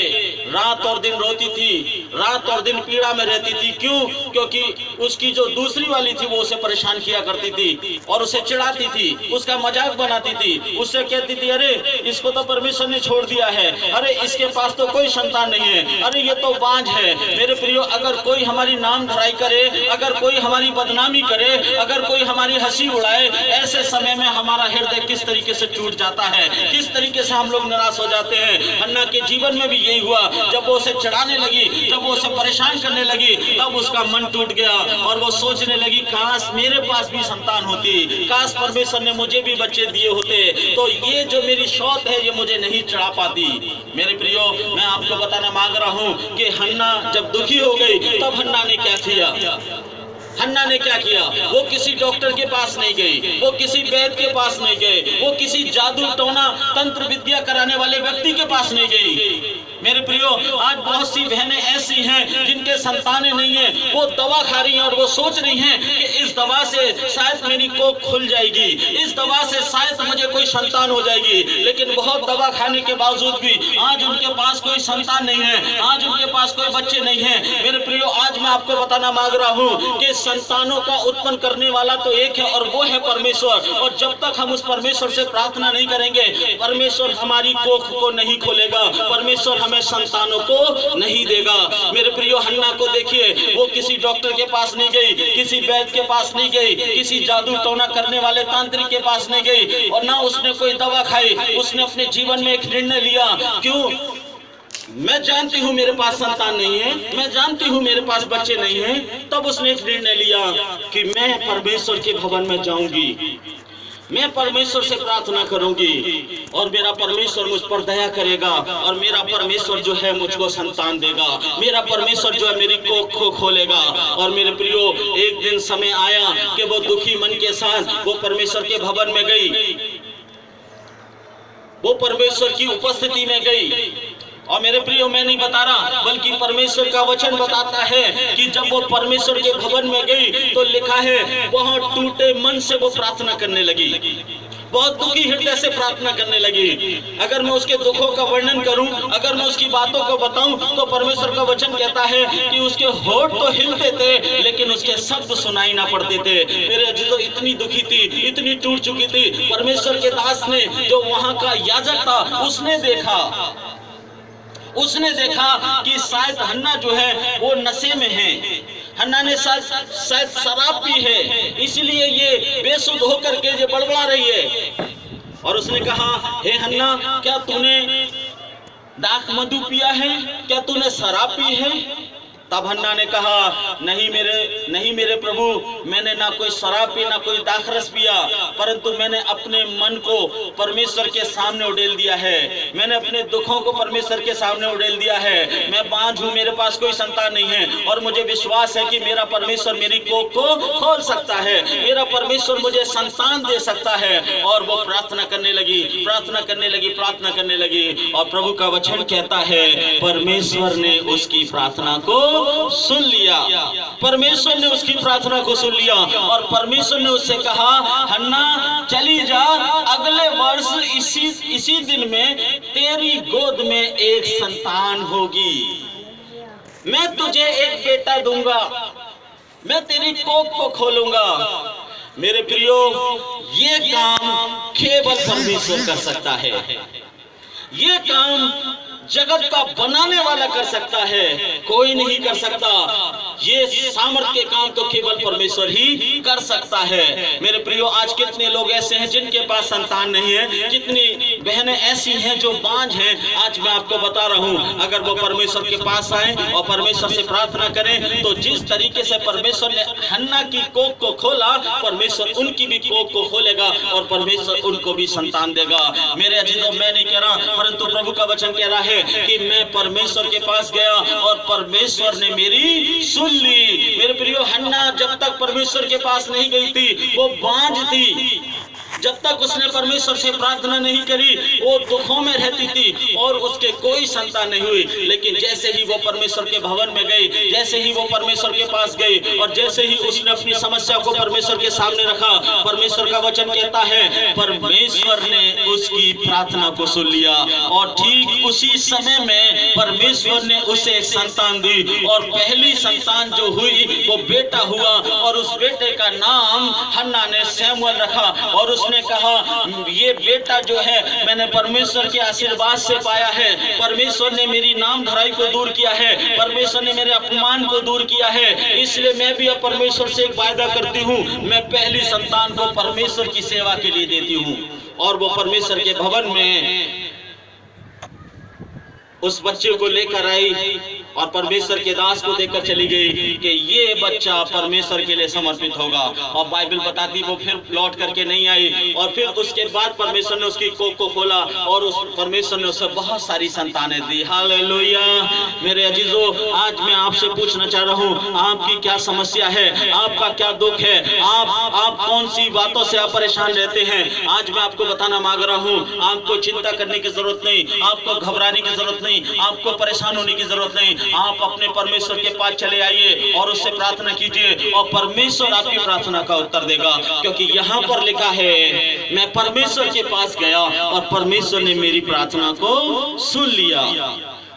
रात और दिन रोती थी, रात और दिन पीड़ा में रहती थी। क्यों? क्योंकि उसकी जो दूसरी वाली थी वो उसे परेशान किया करती थी और उसे चिढ़ाती थी, उसका मजाक बनाती थी, उससे कहती थी, अरे इसको तो परमेश्वर ने छोड़ दिया है, अरे इसके पास तो कोई संतान नहीं है, अरे ये तो बांझ है। मेरे प्रियो, अगर कोई हमारी नाम धराई करे, अगर कोई हमारी बदनामी करे, अगर कोई हमारी हंसी उड़ाए, ऐसे समय में हमारा हृदय किस तरीके से टूट जाता है, किस तरीके से हम लोग हो जाते हैं। हन्ना के जीवन में भी यही हुआ। जब वो उसे चढ़ाने लगी, जब वो उसे परेशान करने लगी, तब उसका मन टूट गया और वो सोचने लगी, काश मेरे पास भी संतान होती, काश परमेश्वर ने मुझे भी बच्चे दिए होते, तो ये जो मेरी शौक है ये मुझे नहीं चढ़ा पाती। मेरे प्रियो, मैं आपको बताना मांग रहा हूँ कि हन्ना जब दुखी हो गई, तब हन्ना ने क्या किया? हन्ना ने क्या किया? वो किसी डॉक्टर के पास नहीं गई, वो किसी वैद्य के पास नहीं गए, वो किसी जादू टोना तंत्र विद्या कराने वाले व्यक्ति के पास नहीं गई। मेरे प्रियो, आज बहुत सी बहनें ऐसी हैं जिनके संतानें नहीं है, वो दवा खा रही हैं और वो सोच रही हैं कि इस दवा से शायद मेरी कोख खुल जाएगी, इस दवा से शायद मुझे कोई संतान हो जाएगी। लेकिन बहुत दवा खाने के बावजूद भी आज उनके पास कोई संतान नहीं है, आज उनके पास कोई बच्चे नहीं है। मेरे प्रियो, आज मैं आपको बताना मांग रहा हूँ कि संतानों का उत्पन्न करने वाला तो एक है और वो है परमेश्वर। और जब तक हम उस परमेश्वर से प्रार्थना नहीं करेंगे, परमेश्वर हमारी कोख को नहीं खोलेगा, परमेश्वर हमें संतानों को नहीं देगा। मेरे प्रियो, हन्ना को देखिए, वो किसी डॉक्टर के पास नहीं गई, किसी वैद्य के पास नहीं गई, किसी जादू टोना करने वाले तांत्रिक के पास नहीं गई, और ना उसने कोई दवा खाई। उसने अपने जीवन में एक निर्णय लिया। क्यों? मैं जानती हूँ मेरे पास संतान नहीं है, मैं जानती हूँ मेरे पास बच्चे नहीं हैं। तब उसने एक निर्णय लिया कि मैं परमेश्वर के भवन में जाऊंगी, मैं परमेश्वर से प्रार्थना करूंगी और मेरा परमेश्वर मुझ पर दया करेगा और मेरा परमेश्वर जो है मुझको संतान देगा, मेरा परमेश्वर जो है मेरी कोख को खोलेगा। और मेरे प्रियो, एक दिन समय आया कि वो दुखी मन के साथ वो परमेश्वर के भवन में गई, वो परमेश्वर की उपस्थिति में गई। और मेरे प्रियो, मैं नहीं बता रहा, बल्कि परमेश्वर का वचन बताता है कि जब वो परमेश्वर के भवन में गई तो लिखा है बहुत टूटे मन से वो प्रार्थना करने लगी, बहुत दुखी हृदय से प्रार्थना करने लगी। अगर मैं उसके दुखों का वर्णन करूं, अगर मैं उसकी बातों को बताऊं, तो परमेश्वर का वचन कहता है कि उसके होठ तो हिलते थे लेकिन उसके शब्द सुनाई ना पड़ते थे। मेरे अजीजों, इतनी दुखी थी, इतनी टूट चुकी थी। परमेश्वर के दास ने, जो वहां का याजक था, उसने देखा कि शायद हन्ना जो है वो नशे में है, हन्ना ने शायद शराब पी है, इसलिए ये बेसुध होकर के ये बड़बड़ा रही है। और उसने कहा, हे हन्ना, क्या तूने दाख मधु पिया है? क्या तूने शराब पी है? तब हन्ना ने कहा, नहीं मेरे प्रभु, मैंने ना कोई शराब पी, ना कोई दाखरस पिया, परंतु मैंने अपने मन को परमेश्वर के सामने उड़ेल दिया है। मैंने अपने दुखों को परमेश्वर के सामने उड़ेल दिया है। मैं बांझ हूँ, मेरे पास कोई संतान नहीं है, और मुझे विश्वास है कि मेरा परमेश्वर मेरी कोख को खोल सकता है, मेरा परमेश्वर मुझे संतान दे सकता है। और वो प्रार्थना करने लगी, प्रार्थना करने लगी, प्रार्थना करने लगी। और प्रभु का वचन कहता है, परमेश्वर ने उसकी प्रार्थना को सुन लिया। परमेश्वर ने उसकी प्रार्थना को सुन लिया और परमेश्वर ने उससे कहा, हन्ना चली जा, अगले वर्ष इसी दिन में तेरी गोद में एक संतान होगी। मैं तुझे एक बेटा दूंगा, मैं तेरी कोख को खोलूंगा। मेरे प्रियो, ये काम केवल परमेश्वर कर सकता है। ये काम जगत का बनाने वाला कर सकता है, कोई नहीं कर सकता। ये सामर्थ्य के काम तो केवल परमेश्वर ही कर सकता है। मेरे प्रियो, आज कितने लोग ऐसे हैं जिनके पास संतान नहीं है, कितनी बहनें ऐसी हैं जो बांझ हैं। आज मैं आपको बता रहा हूं, अगर वो परमेश्वर के पास आए और परमेश्वर से प्रार्थना करें, तो जिस तरीके से परमेश्वर ने हन्ना की कोख को खोला, परमेश्वर उनकी भी कोख को खोलेगा और परमेश्वर उनको भी संतान देगा। मेरे अजीजों, मैं नहीं कह रहा, परंतु प्रभु का वचन कह रहा है कि मैं परमेश्वर के पास गया और परमेश्वर ने मेरी सुन ली। मेरे प्रियो, हन्ना जब तक परमेश्वर के पास नहीं गई थी, वो बांझ थी। जब तक उसने परमेश्वर से प्रार्थना नहीं करी, वो दुखों में रहती थी और उसके कोई संतान नहीं हुई। लेकिन जैसे ही वो परमेश्वर के भवन में गई, जैसे ही वो परमेश्वर के पास गई और जैसे ही उसने अपनी समस्या को परमेश्वर के सामने रखा, परमेश्वर का वचन कहता है, परमेश्वर ने उसकी प्रार्थना को सुन लिया और ठीक उसी समय में परमेश्वर ने उसे एक संतान दी। और पहली संतान जो हुई वो बेटा हुआ और उस बेटे का नाम हन्ना ने सैमुअल रखा। और उसने कहा, ये बेटा जो है मैंने परमेश्वर के आशीर्वाद से पाया है, परमेश्वर ने मेरी नाम धराई को दूर किया है, परमेश्वर ने मेरे अपमान को दूर किया है, इसलिए मैं भी अब परमेश्वर से एक वायदा करती हूँ, मैं पहली संतान को परमेश्वर की सेवा के लिए देती हूँ। और वो परमेश्वर के भवन में उस बच्चे को लेकर आई और परमेश्वर के दास को देकर चली गई कि ये बच्चा परमेश्वर के लिए समर्पित होगा। और बाइबल बताती वो फिर लौट करके नहीं आई। और फिर उसके बाद परमेश्वर ने उसकी कोख को खोला और उस परमेश्वर ने उसे बहुत सारी संतानें दी। हालेलुया। मेरे अजीजों, आज मैं आपसे पूछना चाह रहा हूँ, आपकी क्या समस्या है, आपका क्या दुख है, आप कौन सी बातों से आप परेशान रहते हैं। आज मैं आपको बताना मांग रहा हूँ, आपको चिंता करने की जरूरत नहीं, आपको घबराने की जरूरत नहीं, आपको परेशान होने की जरूरत नहीं। आप अपने परमेश्वर के पास चले आइए और उससे प्रार्थना कीजिए और परमेश्वर आपकी प्रार्थना का उत्तर देगा। क्योंकि यहाँ पर लिखा है, मैं परमेश्वर के पास गया और परमेश्वर ने मेरी प्रार्थना को सुन लिया।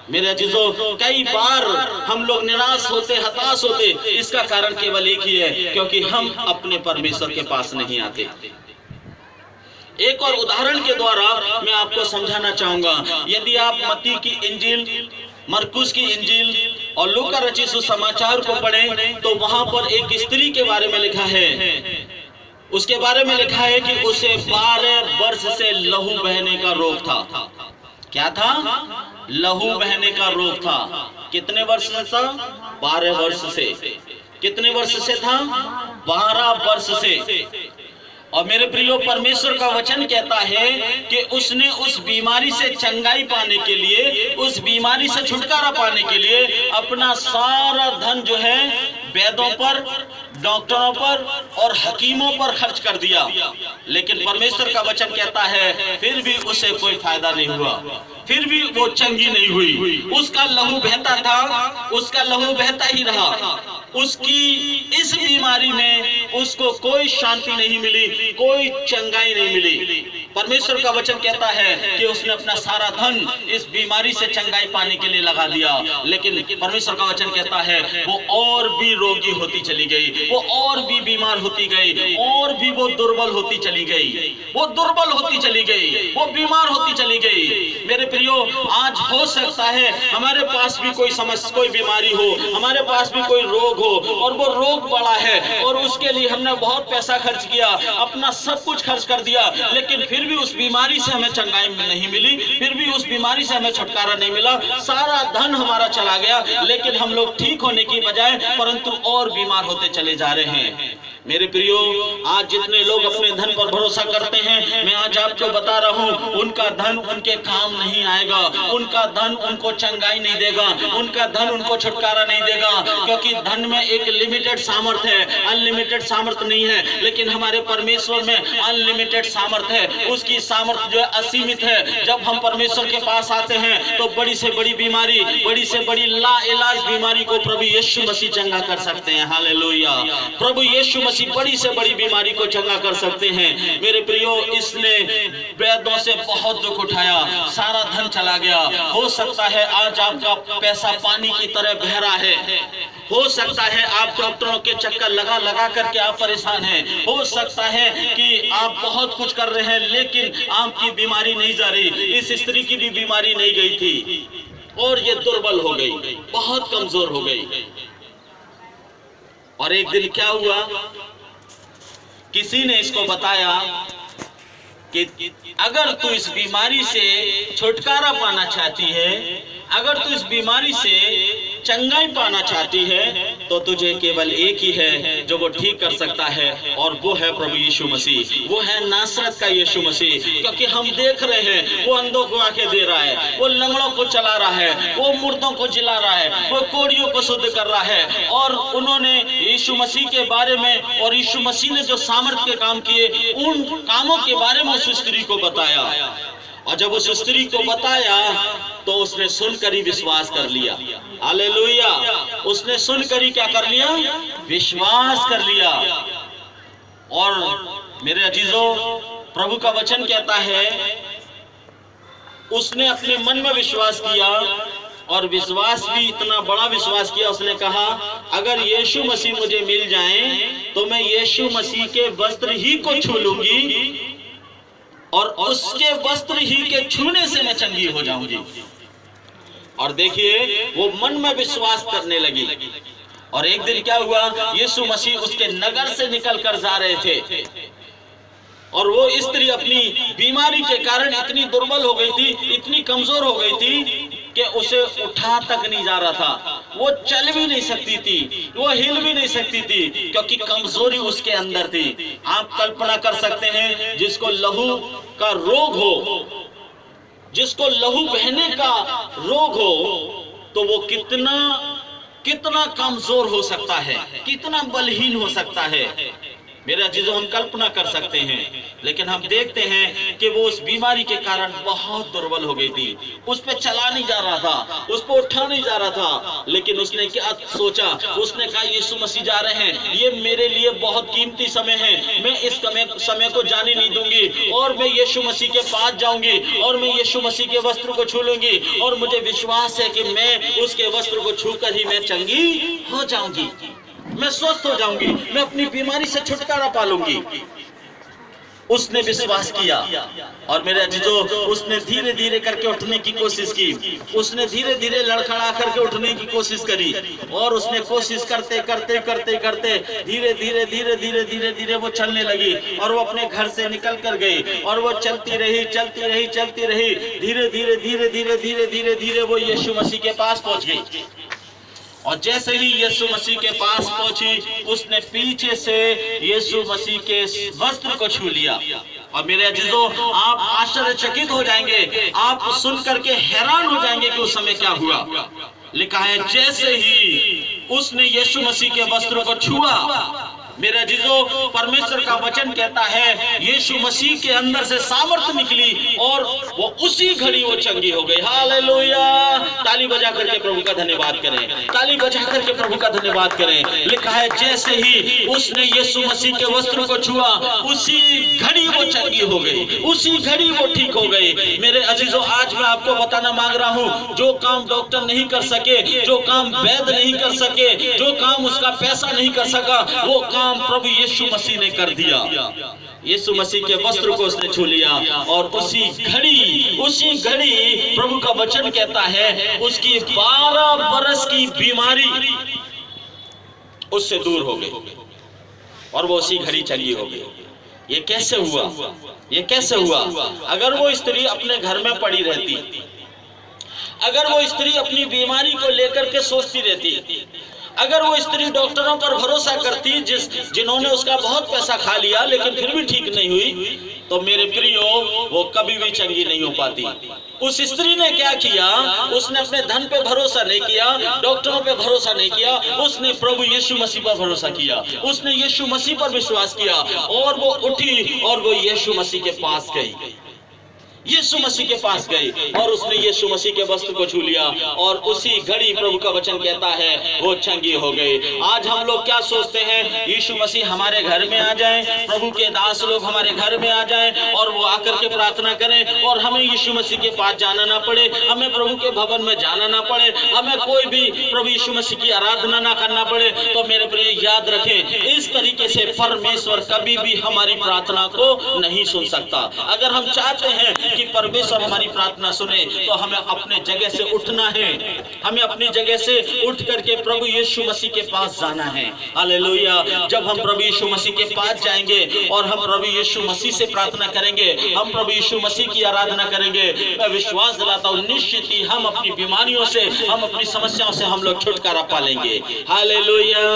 मेरे अजीजों, कई बार हम लोग निराश होते, हताश होते, इसका कारण केवल एक ही है, क्योंकि हम अपने परमेश्वर के पास नहीं आते। एक और उदाहरण के द्वारा मैं आपको समझाना चाहूंगा। यदि आप मत्ती की इंजील, मरकुस की इंजील और लूका रचित सुसमाचार को पढ़ें, तो वहां पर एक स्त्री के बारे में लिखा है। उसके बारे में लिखा है कि उसे 12 वर्ष से लहू बहने का रोग था। क्या था? लहू बहने का रोग था। कितने वर्ष से था? 12 वर्ष से। कितने वर्ष से था? 12 वर्ष से। और मेरे प्रियो, परमेश्वर का वचन कहता है कि उसने उस बीमारी से चंगाई पाने के लिए, उस बीमारी से छुटकारा पाने के लिए अपना सारा धन जो है वैद्यों पर, डॉक्टरों पर और हकीमों पर खर्च कर दिया। लेकिन परमेश्वर का वचन कहता है फिर भी उसे कोई फायदा नहीं हुआ, फिर भी वो चंगी नहीं हुई। उसका लहू बहता था, उसका लहू बहता ही रहा। उसकी इस बीमारी में उसको कोई शांति नहीं मिली, कोई चंगाई नहीं मिली। परमेश्वर का वचन कहता है कि उसने अपना सारा धन इस बीमारी से चंगाई पाने के लिए लगा दिया। लेकिन परमेश्वर का वचन कहता है वो और भी रोगी होती चली गई, वो और भी बीमार होती गई, और भी वो दुर्बल होती चली गई, वो दुर्बल होती चली गई, वो बीमार होती चली गई। मेरे प्रियो, आज हो सकता है हमारे पास भी कोई समस्या, कोई बीमारी हो, हमारे पास भी कोई रोग हो और वो रोग बड़ा है और उसके लिए हमने बहुत पैसा खर्च किया, अपना सब कुछ खर्च कर दिया, लेकिन फिर फिर भी उस बीमारी से हमें चंगाई नहीं मिली, फिर भी उस बीमारी से हमें छुटकारा नहीं मिला, सारा धन हमारा चला गया, लेकिन हम लोग ठीक होने की बजाय परंतु और बीमार होते चले जा रहे हैं। मेरे प्रियो, आज जितने लोग अपने धन पर भरोसा करते हैं, मैं आज आपको बता रहा हूँ, उनका धन उनके काम नहीं आएगा, उनका धन उनको चंगाई नहीं देगा, उनका धन उनको छुटकारा नहीं देगा, क्योंकि धन में एक लिमिटेड सामर्थ्य है, अनलिमिटेड सामर्थ्य नहीं है। लेकिन हमारे परमेश्वर में अनलिमिटेड सामर्थ्य है, उसकी सामर्थ्य जो है असीमित है। जब हम परमेश्वर के पास आते हैं तो बड़ी से बड़ी बीमारी, बड़ी से बड़ी लाइलाज बीमारी को प्रभु यीशु मसीह चंगा कर सकते हैं। हालेलुया। प्रभु यीशु मसीह बड़ी से बड़ी बीमारी को चंगा कर सकते हैं। मेरे प्रियो, इसने वैद्यों से बहुत दुख उठाया, सारा धन चला गया। हो सकता है आज आपका पैसा पानी की तरह बह रहा है, हो सकता है आप डॉक्टरों के चक्कर लगा लगा करके आप परेशान हैं, हो सकता है कि आप बहुत कुछ कर रहे हैं लेकिन आपकी बीमारी नहीं जा रही। इस स्त्री की भी बीमारी नहीं गई थी और ये दुर्बल हो गई, बहुत कमजोर हो गई। और एक दिन क्या हुआ, किसी ने इसको बताया कि अगर तू इस बीमारी से छुटकारा पाना चाहती है, अगर तू इस बीमारी से चंगाई पाना चाहती है, तो तुझे केवल एक ही है जो वो ठीक कर सकता है, और वो है प्रभु यीशु मसीह, वो है नासरत का यीशु मसीह। क्योंकि हम देख रहे हैं वो अंधों को आंखें दे रहा है, वो लंगड़ों को चला रहा है, वो मुर्दों को जिला रहा है, वो कोढ़ियों को शुद्ध कर रहा है। और उन्होंने यीशु मसीह के बारे में और यीशु मसीह ने जो सामर्थ्य के काम किए, उन कामों के बारे में उस स्त्री को बताया। और जब उस स्त्री को बताया तो उसने सुनकर ही विश्वास कर लिया। हालेलुया। उसने सुनकर ही क्या कर लिया? विश्वास कर लिया। और मेरे अजीजों, प्रभु का वचन कहता है उसने अपने मन में विश्वास किया, और विश्वास भी इतना बड़ा विश्वास किया, उसने कहा अगर यीशु मसीह मुझे मिल जाएं तो मैं यीशु मसीह के वस्त्र ही को छू लूंगी, और उसके वस्त्र ही के छूने से मैं चंगी हो जाऊंगी। और देखिए, वो मन में विश्वास करने लगी। और एक दिन क्या हुआ, यीशु मसीह उसके नगर से निकल कर जा रहे थे, और वो स्त्री अपनी बीमारी के कारण इतनी दुर्बल हो गई थी, इतनी कमजोर हो गई थी कि उसे उठा तक नहीं जा रहा था, वो चल भी नहीं सकती थी, वो हिल भी नहीं सकती थी, क्योंकि कमजोरी उसके अंदर थी। आप कल्पना कर सकते हैं, जिसको लहू का रोग हो, जिसको लहू बहने का रोग हो, तो वो कितना कमजोर हो सकता है, कितना बलहीन हो सकता है। मेरे अजीजों, हम कल्पना कर सकते हैं, लेकिन हम देखते हैं कि वो उस बीमारी के कारण बहुत दुर्बल हो गई थी, उस पे चला नहीं जा रहा था, उस पे उठा नहीं जा रहा था। लेकिन उसने क्या सोचा, उसने कहा यीशु मसीह जा रहे हैं, ये मेरे लिए बहुत कीमती समय है, मैं इस समय को जाने नहीं दूंगी, और मैं यीशु मसीह के पास जाऊंगी, और मैं यीशु मसीह के वस्त्र को छू लूंगी, और मुझे विश्वास है कि मैं उसके वस्त्र को छूकर ही मैं चंगी हो जाऊंगी, मैं स्वस्थ हो जाऊंगी, मैं अपनी बीमारी से छुटकारा पा लूंगी। उसने विश्वास किया, और मेरे अजीजों, उसने धीरे धीरे करके उठने की कोशिश की, उसने धीरे धीरे लड़खड़ा करके उठने की कोशिश करी, और उसने कोशिश करते करते करते करते धीरे धीरे धीरे धीरे धीरे धीरे वो चलने लगी, और वो अपने घर से निकल कर गई, और वो चलती रही चलती रही चलती रही, धीरे धीरे धीरे धीरे धीरे धीरे धीरे वो यीशु मसीह के पास पहुंच गई। और जैसे ही यीशु मसीह के पास पहुंची, उसने पीछे से यीशु मसीह के वस्त्र को छू लिया। और मेरे अजीजों, आप आश्चर्यचकित हो जाएंगे, आप सुन करके हैरान हो जाएंगे कि उस समय क्या हुआ। लिखा है, जैसे ही उसने यीशु मसीह के वस्त्र को छुआ, मेरे अजीजों, परमेश्वर का वचन कहता है यीशु मसीह के अंदर से सामर्थ्य निकली, और वो उसी घड़ी वो चंगी हो गई। हालेलुया। ताली बजा करके प्रभु का धन्यवाद करें, ताली बजा करके प्रभु का धन्यवाद करें। लिखा है, जैसे ही उसने यीशु मसीह के वस्त्र को छुआ, उसी घड़ी वो चंगी हो गई, उसी घड़ी वो ठीक हो गई। मेरे अजीजों, आज मैं आपको बताना मांग रहा हूँ, जो काम डॉक्टर नहीं कर सके, जो काम वैद्य नहीं कर सके, जो काम उसका पैसा नहीं कर सका, वो काम प्रभु यीशु मसीह ने कर दिया। यीशु मसीह के वस्त्र को उसने छू लिया, और उसी घड़ी प्रभु का वचन कहता है उसकी 12 बरस की बीमारी उससे दूर हो गई, और वो उसी घड़ी चंगी हो गई। ये कैसे हुआ, ये कैसे हुआ? अगर वो स्त्री अपने घर में पड़ी रहती, अगर वो स्त्री अपनी बीमारी को लेकर के सोचती रहती, अगर वो स्त्री डॉक्टरों पर भरोसा करती जिन्होंने उसका बहुत पैसा खा लिया लेकिन फिर भी ठीक नहीं हुई, तो मेरे प्रियो वो कभी भी चंगी नहीं हो पाती। उस स्त्री ने क्या किया? उसने अपने धन पे भरोसा नहीं किया, डॉक्टरों पे भरोसा नहीं किया, उसने प्रभु यीशु मसीह पर भरोसा किया, उसने यीशु मसीह पर विश्वास किया और वो उठी और वो यीशु मसीह के पास गई, यीशु मसीह के पास गई और उसने यीशु मसीह के वस्त्र को छू लिया और उसी घड़ी प्रभु का वचन कहता है वो चंगी हो गई। आज हम लोग क्या सोचते हैं? यीशु मसीह हमारे घर में आ जाएं, प्रभु के दास लोग हमारे घर में आ जाएं और वो आकर के प्रार्थना करें और हमें यीशु मसीह के पास जाना ना पड़े, हमें प्रभु के भवन में जाना ना पड़े, हमें कोई भी प्रभु यीशु मसीह की आराधना ना करना पड़े। तो मेरे प्रिय याद रखें, इस तरीके से परमेश्वर कभी भी हमारी प्रार्थना को नहीं सुन सकता। अगर हम चाहते हैं कि परमेश्वर हमारी प्रार्थना सुने तो हमें अपने जगह से उठना है, हमें अपनी जगह से उठ करके प्रभु यीशु मसीह के पास जाना है। हालेलुया। जब हम प्रभु यीशु मसीह के पास जाएंगे और हम प्रभु यीशु मसीह से प्रार्थना करेंगे, हम प्रभु यीशु मसीह की आराधना करेंगे, मैं विश्वास दिलाता हूँ निश्चित ही हम अपनी बीमारियों से, हम अपनी समस्याओं से हम लोग छुटकारा पा लेंगे। Hallelujah,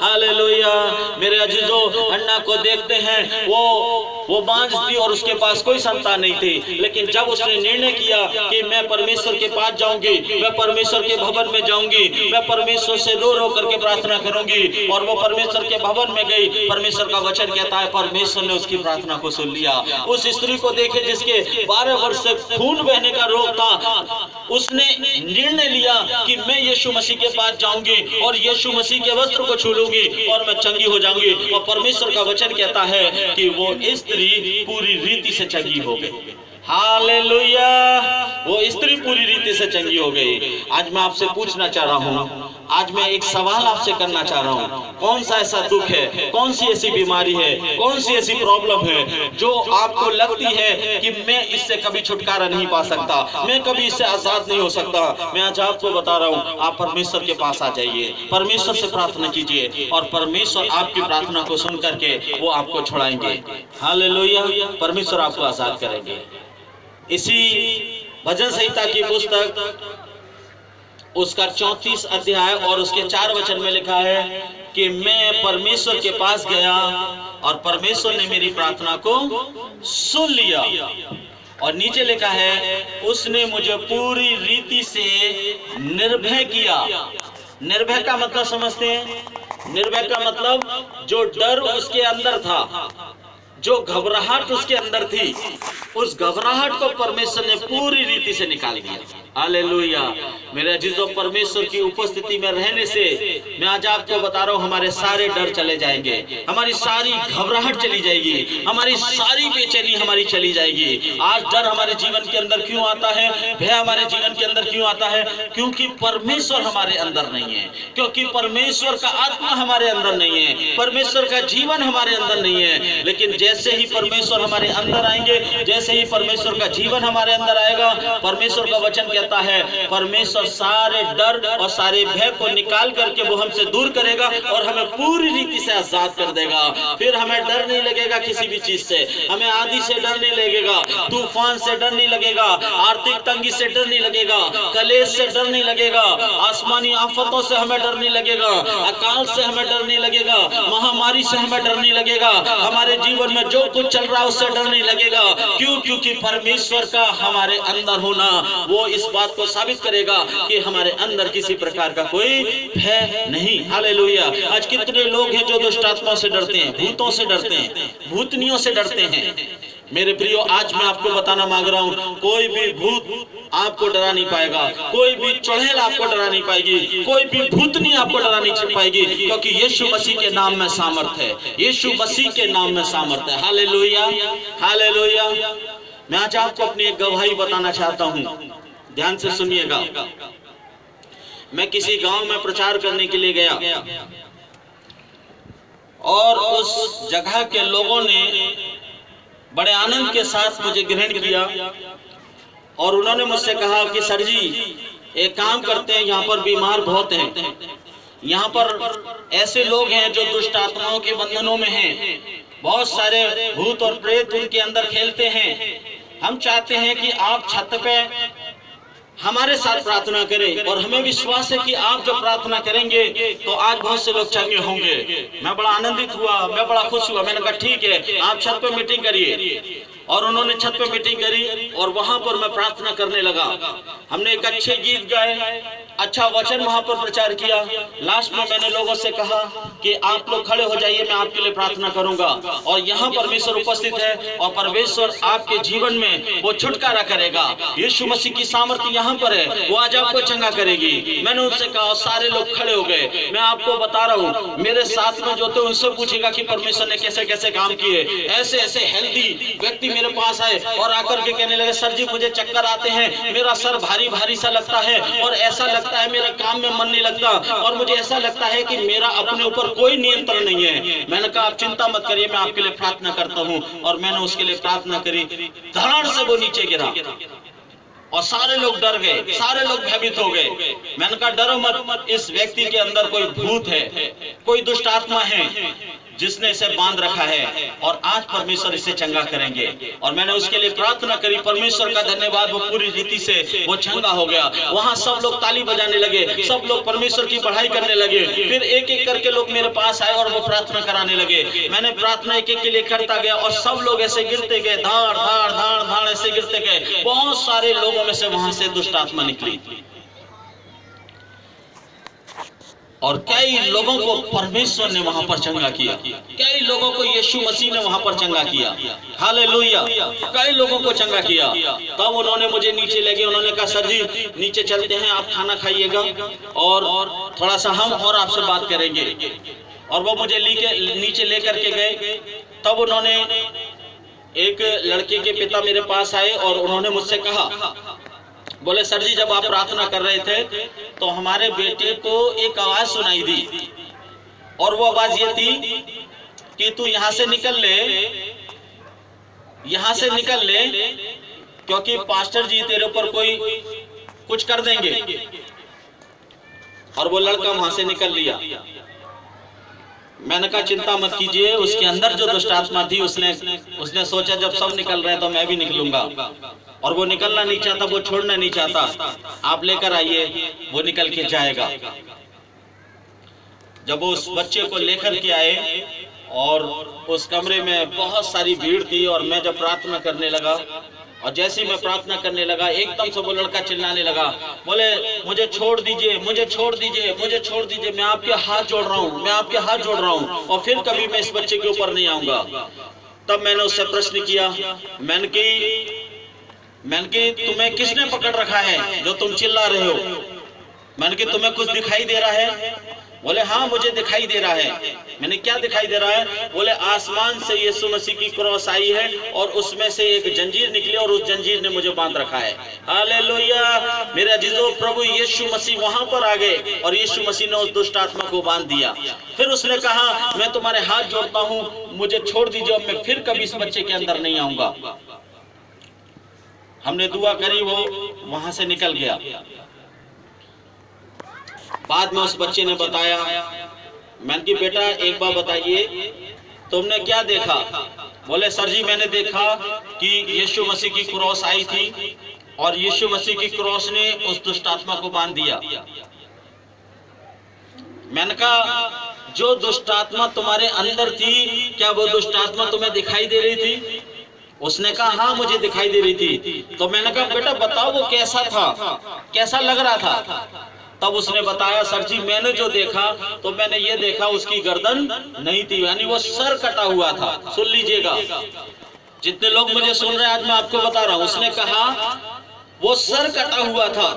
hallelujah. मेरे अजीजों, अन्ना को देखते हैं, वो बांझ थी और उसके पास कोई संतान नहीं थी, लेकिन जब उसने निर्णय किया कि मैं परमेश्वर के पास जाऊंगी, मैं परमेश्वर के भवन में जाऊंगी, मैं परमेश्वर से रो रो करके प्रार्थना करूंगी, और वो परमेश्वर के भवन में गई। परमेश्वर का वचन कहता है परमेश्वर ने उसकी प्रार्थना को सुन लिया। उस स्त्री को देखे जिसके 12 वर्ष से खून बहने का रोग था, उसने निर्णय लिया कि मैं यीशु मसीह के पास जाऊंगी और यीशु मसीह के वस्त्र को छू लूंगी और मैं चंगी हो जाऊंगी। और परमेश्वर का वचन कहता है कि वो स्त्री पूरी रीति से चंगी हो गई। हालेलुया। वो स्त्री पूरी रीति से चंगी हो गई। आज मैं आपसे पूछना चाह रहा हूँ, आज मैं एक सवाल आपसे करना चाह रहा हूँ, कौन सा ऐसा दुख है, कौन सी ऐसी बीमारी है, कौन सी ऐसी प्रॉब्लम है जो आपको लगती है कि मैं इससे कभी छुटकारा नहीं पा सकता, मैं कभी इससे आजाद नहीं हो सकता? मैं आज आपको बता रहा हूँ, आप परमेश्वर के पास आ जाइए, परमेश्वर से प्रार्थना कीजिए और परमेश्वर आपकी प्रार्थना को सुन करके वो आपको छुड़ाएंगे। हालेलुया। परमेश्वर आपको आजाद करेंगे। इसी भजन संहिता की पुस्तक उसका 34 अध्याय और उसके 4 वचन में लिखा है कि मैं परमेश्वर के पास गया और परमेश्वर ने मेरी प्रार्थना को सुन लिया। और नीचे लिखा है उसने मुझे पूरी रीति से निर्भय किया। निर्भय का मतलब समझते हैं? निर्भय का मतलब जो डर उसके अंदर था, जो घबराहट उसके अंदर थी, उस घबराहट को परमेश्वर ने पूरी रीति से निकाल दिया। हालेलुया। मेरे अजीजों, परमेश्वर की उपस्थिति में रहने से मैं आज आपको बता रहा हूँ, हमारे सारे डर चले जाएंगे, हमारी सारी घबराहट चली जाएगी, हमारी सारी बेचैनी हमारी चली जाएगी। आज डर हमारे जीवन के अंदर क्यों आता है, भय हमारे जीवन के अंदर क्यों आता है? क्योंकि परमेश्वर हमारे अंदर नहीं है, क्योंकि परमेश्वर का आत्मा हमारे अंदर नहीं है, परमेश्वर का जीवन हमारे अंदर नहीं है। लेकिन जैसे ही परमेश्वर हमारे अंदर आएंगे, जैसे ही परमेश्वर का जीवन हमारे अंदर आएगा, परमेश्वर का वचन कहता है परमेश्वर सारे डर और सारे भय को निकाल करके वो हमसे दूर करेगा और हमें पूरी रीति से आजाद कर देगा। फिर हमें डर नहीं लगेगा किसी भी चीज से, हमें आंधी से डर नहीं लगेगा, तूफान से डर नहीं लगेगा, आर्थिक तंगी से डर नहीं लगेगा, कलेश से डर नहीं लगेगा, आसमानी आफतों से हमें डर नहीं लगेगा, अकाल से हमें डर नहीं लगेगा, महामारी से हमें डर नहीं लगेगा, हमारे जीवन में जो कुछ चल रहा है उससे डर नहीं लगेगा। क्यों? क्योंकि परमेश्वर का हमारे अंदर होना वो इस बात को साबित करेगा कि हमारे अंदर किसी प्रकार का कोई भय नहीं। हालेलुया। आज कितने लोग हैं जो दुष्ट आत्माओं से डरते हैं, भूतों से डरते हैं, भूतनियों से डरते हैं। मेरे प्रियो, आज मैं आपको बताना मांग रहा हूँ, कोई भी भूत आपको डरा नहीं पाएगा, कोई भी चुड़ैल आपको डरा नहीं पाएगी, कोई भी भूतनी आपको डरा नहीं पाएगी, क्योंकि यीशु मसीह के नाम में सामर्थ है, यीशु मसीह के नाम में सामर्थ है। Hallelujah, hallelujah. मैं आज आपको अपनी एक गवाही बताना चाहता हूँ, ध्यान से सुनिएगा। मैं किसी गांव में प्रचार करने के लिए गया और उस जगह के लोगों ने बड़े आनंद के साथ मुझे ग्रहण किया और उन्होंने मुझसे कहा कि सर जी, एक काम करते हैं, यहाँ पर बीमार बहुत हैं, यहाँ पर ऐसे लोग हैं जो दुष्ट आत्माओं के बंधनों में हैं, बहुत सारे भूत और प्रेत उनके अंदर खेलते हैं। हम चाहते हैं कि आप छत पे हमारे साथ प्रार्थना करें, और हमें विश्वास है कि आप जब प्रार्थना करेंगे तो आज बहुत से लोग चंगे होंगे। मैं बड़ा आनंदित हुआ, मैं बड़ा खुश हुआ। मैंने कहा ठीक है, आप छत पे मीटिंग करिए। और उन्होंने छत पे मीटिंग करी और वहां पर मैं प्रार्थना करने लगा। हमने एक अच्छे गीत गाए, अच्छा वचन वहां पर प्रचार किया। लास्ट में मैंने लोगों से कहा कि आप लोग खड़े हो जाइए, मैं आपके लिए प्रार्थना करूंगा। और यहाँ परमेश्वर उपस्थित है और परमेश्वर आपके जीवन में वो छुटकारा करेगा। यीशु मसीह की सामर्थ्य यहाँ पर है, वो आज आपको चंगा करेगी। मैंने उनसे कहा और सारे लोग खड़े हो गए। मैं आपको बता रहा हूँ, मेरे साथ में जो थे उनसे पूछेगा कि परमेश्वर ने कैसे कैसे काम किए। ऐसे ऐसे हेल्दी व्यक्ति मेरे पास आए और आकर के कहने लगे, सर जी मुझे चक्कर आते हैं, मेरा सर भारी भारी सा लगता है, और ऐसा लगता है मेरा काम में मन नहीं लगता, और मुझे ऐसा लगता है कि मेरा अपने ऊपर कोई नियंत्रण नहीं है। मैंने कहा आप चिंता मत करिए, मैं आपके लिए प्रार्थना करता हूँ। और मैंने उसके लिए प्रार्थना करी, धड़ से वो नीचे गिरा और सारे लोग डर गए, सारे लोग भयभीत हो गए। मैंने कहा डरो मत, इस व्यक्ति के अंदर कोई भूत है, कोई दुष्ट आत्मा है जिसने इसे बांध रखा है, और आज परमेश्वर इसे चंगा करेंगे। और मैंने उसके लिए प्रार्थना करी। परमेश्वर का धन्यवाद, वो पूरी रीति से वो चंगा हो गया। वहां सब लोग ताली बजाने लगे, सब लोग परमेश्वर की बढ़ाई करने लगे। फिर एक एक करके लोग मेरे पास आए और वो प्रार्थना कराने लगे। मैंने प्रार्थना एक एक के लिए करता गया और सब लोग ऐसे गिरते गए, धाड़ धाड़ धाड़ धाड़ ऐसे गिरते गए। बहुत सारे लोगों में से वहां से दुष्ट आत्मा निकली और कई लोगों को परमेश्वर ने वहां पर चंगा किया। कई लोगों को यीशु मसीह ने वहां पर चंगा किया। हालेलुया, कई लोगों को चंगा किया। तब उन्होंने मुझे नीचे ले गए। उन्होंने कहा सर जी नीचे चलते हैं, आप खाना खाइएगा और थोड़ा सा हम और आपसे बात करेंगे। और वो मुझे नीचे लेकर के गए। तब उन्होंने, एक लड़के के पिता मेरे पास आए और उन्होंने मुझसे कहा, बोले सर जी जब आप प्रार्थना कर रहे थे तो हमारे बेटे को एक आवाज सुनाई दी, और वो आवाज ये थी कि तू यहाँ से निकल ले, यहाँ से निकल ले, क्योंकि पास्टर जी तेरे ऊपर कोई कुछ कर देंगे। और वो लड़का वहां से निकल लिया। मैंने कहा चिंता मत कीजिए, उसके अंदर जो दुष्ट आत्मा थी उसने सोचा जब सब निकल रहे हैं तो मैं भी निकलूंगा। और वो निकलना नहीं चाहता, वो छोड़ना नहीं चाहता। आप लेकर आइए, वो निकल के जाएगा। जब वो उस बच्चे को लेकर के आए और उस कमरे में बहुत सारी भीड़ थी, और मैं जब प्रार्थना करने लगा, और जैसे ही मैं प्रार्थना करने लगा एकदम से वो लड़का चिल्लाने लगा, बोले मुझे छोड़ दीजिए, मुझे छोड़ दीजिए, मुझे छोड़ दीजिए, मैं आपके हाथ जोड़ रहा हूँ, मैं आपके हाथ जोड़ रहा हूँ, और फिर कभी मैं इस बच्चे के ऊपर नहीं आऊंगा। तब मैंने उससे प्रश्न किया, मैंने कि तुम्हें किसने पकड़ रखा है जो तुम चिल्ला रहे हो? मैंने कि तुम्हें कुछ दिखाई दे रहा है? बोले हाँ मुझे दिखाई दे रहा है। मैंने क्या दिखाई दे रहा है? बोले आसमान से यीशु मसीह की क्रॉस आई है और उसमें से एक जंजीर निकली और उस जंजीर ने मुझे बांध रखा है। हालेलुया, मेरे अजीजों, प्रभु यीशु मसीह वहां पर आ गए और यीशु मसीह ने उस दुष्ट आत्मा को बांध दिया। फिर उसने कहा मैं तुम्हारे हाथ जोड़ता हूँ, मुझे छोड़ दीजिए और मैं फिर कभी इस बच्चे के अंदर नहीं आऊंगा। हमने दुआ करी, वो वहां से निकल गया। बाद में उस बच्चे ने बताया, मैंने कि बेटा एक बार बताइए तुमने क्या देखा? बोले सर जी मैंने देखा कि यीशु मसीह की क्रॉस आई थी और यीशु मसीह की क्रॉस ने उस दुष्ट आत्मा को बांध दिया। मैंने कहा जो दुष्ट आत्मा तुम्हारे अंदर थी, क्या वो दुष्ट आत्मा तुम्हें दिखाई दे रही थी? उसने कहा हाँ मुझे दिखाई दे रही थी। तो मैंने कहा बेटा बताओ वो कैसा था, कैसा लग रहा था? तब उसने बताया सर जी मैंने जो देखा तो मैंने ये देखा उसकी गर्दन नहीं थी, यानी वो सर कटा हुआ था। सुन लीजिएगा जितने लोग मुझे सुन रहे हैं, आज मैं आपको बता रहा हूं। उसने कहा वो सर कटा हुआ था।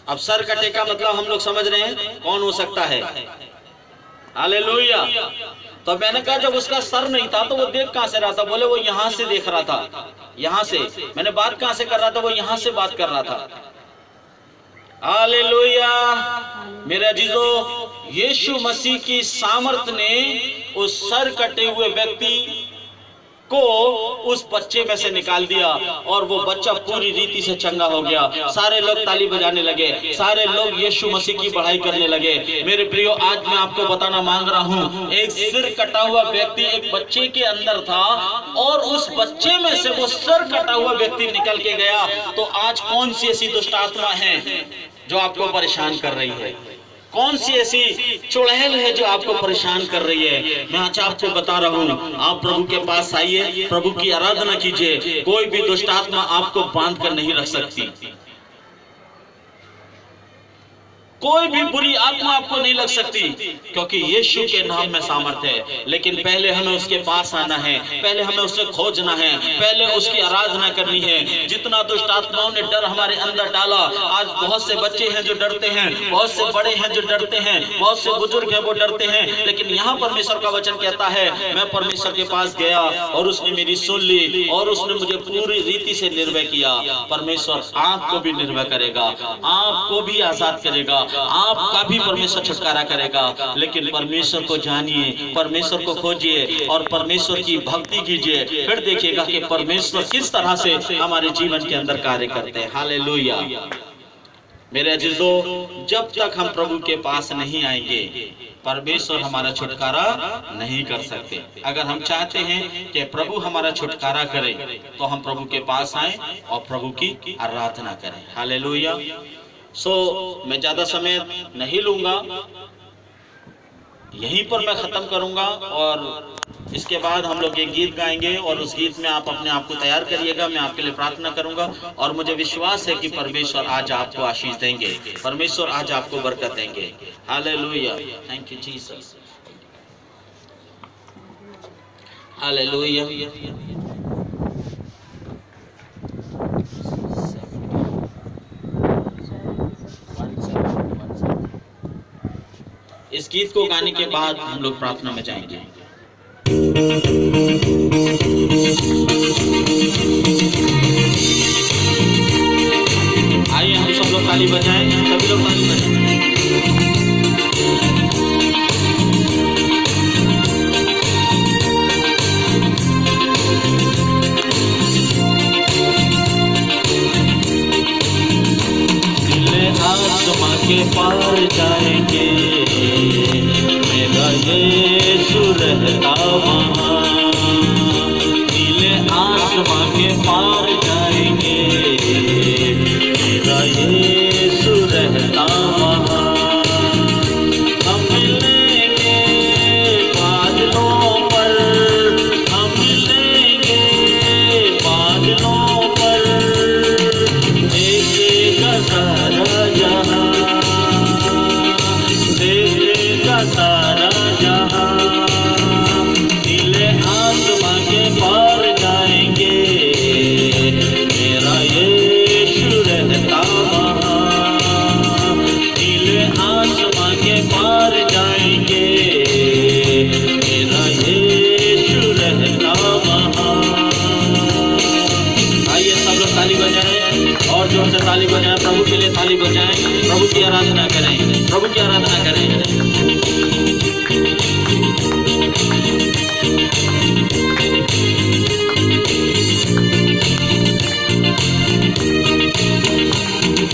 अब सर कटे का मतलब हम लोग समझ रहे हैं कौन हो सकता है। हालेलुया। तो मैंने कहा जब उसका सर नहीं था तो वो देख कहां से रहा था? बोले वो यहां से देख रहा था, यहां से। मैंने बात कहां से कर रहा था? वो यहां से बात कर रहा था। हालेलुया, मेरे अजीजों, यीशु मसीह की सामर्थ ने उस सर कटे हुए व्यक्ति को उस बच्चे में से निकाल दिया और वो बच्चा पूरी रीति से चंगा हो गया। सारे लोग ताली बजाने लगे, सारे लोग यीशु मसीह की बढ़ाई करने लगे। मेरे प्रियो, आज मैं आपको बताना मांग रहा हूँ, एक सिर कटा हुआ व्यक्ति एक बच्चे के अंदर था और उस बच्चे में से वो सर कटा हुआ व्यक्ति निकल के गया। तो आज कौन सी ऐसी दुष्ट आत्मा है जो आपको परेशान कर रही है? कौन सी ऐसी चुड़ैल है जो आपको परेशान कर रही है? मैं आज आपको बता रहा हूँ, आप प्रभु के पास आइए, प्रभु की आराधना कीजिए। कोई भी दुष्ट आत्मा आपको बांध कर नहीं रख सकती, कोई भी बुरी आत्मा आपको नहीं लग सकती, क्योंकि यीशु के नाम में सामर्थ्य है। लेकिन पहले हमें उसके पास आना है, पहले हमें उसे खोजना है, पहले उसकी आराधना करनी है। जितना दुष्ट आत्माओं ने डर हमारे अंदर डाला, आज बहुत से बच्चे हैं जो डरते हैं, बहुत से बड़े हैं जो डरते हैं, बहुत से बुजुर्ग हैं वो डरते हैं। लेकिन यहाँ परमेश्वर का वचन कहता है, मैं परमेश्वर के पास गया और उसने मेरी सुन ली और उसने मुझे पूरी रीति से निर्भय किया। परमेश्वर आपको भी निर्भय करेगा, आपको भी आजाद करेगा, आपका भी परमेश्वर छुटकारा करेगा। लेकिन परमेश्वर को जानिए, परमेश्वर को खोजिए और परमेश्वर की भक्ति कीजिए, फिर देखिएगा कि परमेश्वर किस तरह से हमारे जीवन के अंदर कार्य करते हैं। हालेलुया। मेरे अजीजों, जब तक हम प्रभु के पास नहीं आएंगे, परमेश्वर हमारा छुटकारा नहीं कर सकते। अगर हम चाहते हैं कि प्रभु हमारा छुटकारा करे, तो हम प्रभु के पास आए और प्रभु की आराधना करें। हालेलुया। मैं ज्यादा समय नहीं लूंगा, यहीं पर मैं खत्म करूंगा और इसके बाद हम लोग एक गीत गाएंगे और उस गीत में आप अपने आप को तैयार करिएगा। मैं आपके लिए प्रार्थना करूंगा और मुझे विश्वास है कि परमेश्वर आज आपको आशीष देंगे, परमेश्वर आज आपको बरकत देंगे। Hallelujah. Thank you Jesus. Hallelujah. इस गीत को गाने के बाद हम लोग प्रार्थना में जाएंगे। आइए हम सब लोग ताली बजाएं, सभी लोग ताली बजाएं। आसमां के पार जाएंगे, मेरा यीशु रहता वहाँ। नीले आसमां के पार जाएंगे, मेरा यीशु रहता वहाँ। हम मिलेंगे बादलों पर, हम मिलेंगे बादलों पर, देखेगा सारा जहां, देखेगा सारा जहां। नीले आसमां के पार जाएंगे, मेरा यीशु रहता वहाँ। नीले आसमां के पार जाएंगे, मेरा यीशु रहता वहाँ। आइए सब लोग ताली बजाएं और जोर से ताली बजाएं, प्रभु के लिए ताली बजाएं, प्रभु की आराधना करें, प्रभु की आराधना करें।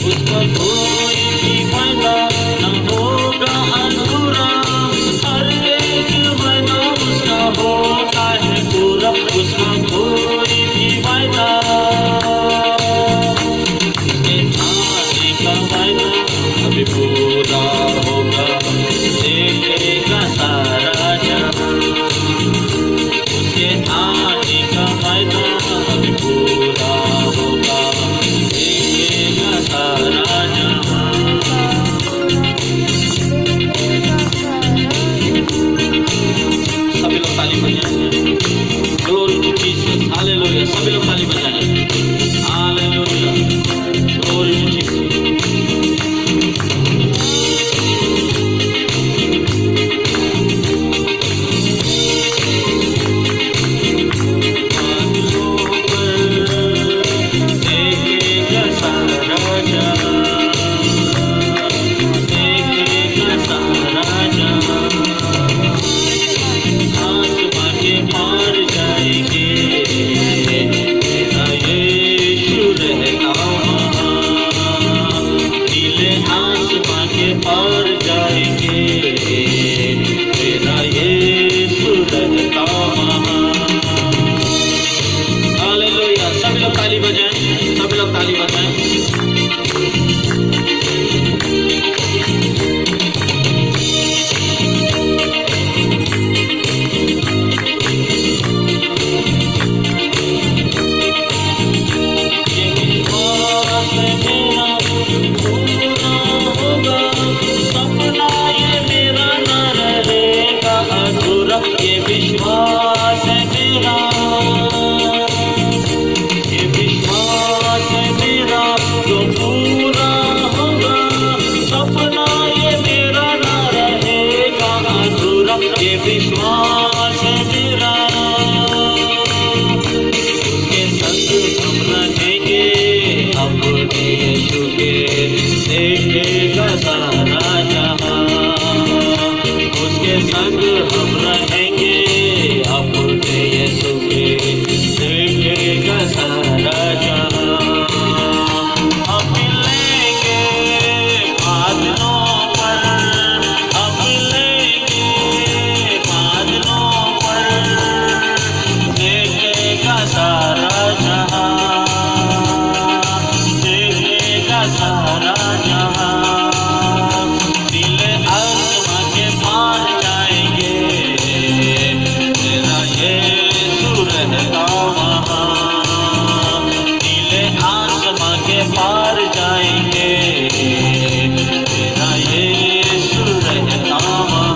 उसका कोई भी वादा न होगा अधूरा, हर एक वादा उसका होता है पूरा। उसका कोई भी वादा, उसके आने का वादा अभी पूरा होगा, देखेगा सारा जहां। उसके आने का वादा अभी पूरा होगा, देखेगा सारा जहां। सभी लोग ताली बजाएं, ग्लोरी टू जीसस। हालेलुया। सभी लोग ताली बजाएं। हालेलुया। Glory to Jesus. पार जाएंगे, मेरा यीशु रहता वहाँ। हालेलुया। सभी लोग ताली बजाएं, सभी लोग ताली बजाएं। ये विश्वास है मेरा, ये विश्वास है मेरा, जो पूरा होगा सपना ये मेरा ना रहेगा अधूरा। ये विश्वास है मेरा, उसके संग हम रहेंगे अपने यीशु के, देखेगा सारा जहां। उसके संग हम रहेंगे अपने यीशु के, देखेगा सारा जहां। हम मिलेंगे बादलों पर, हम मिलेंगे बादलों पर, देखेगा सारा जहां, देखेगा सारा जहां। दिल आसमां के पार जाएंगे, मेरा यीशु रहता वहाँ। दिल आसमां के पार जाएंगे, मेरा यीशु रहता वहाँ।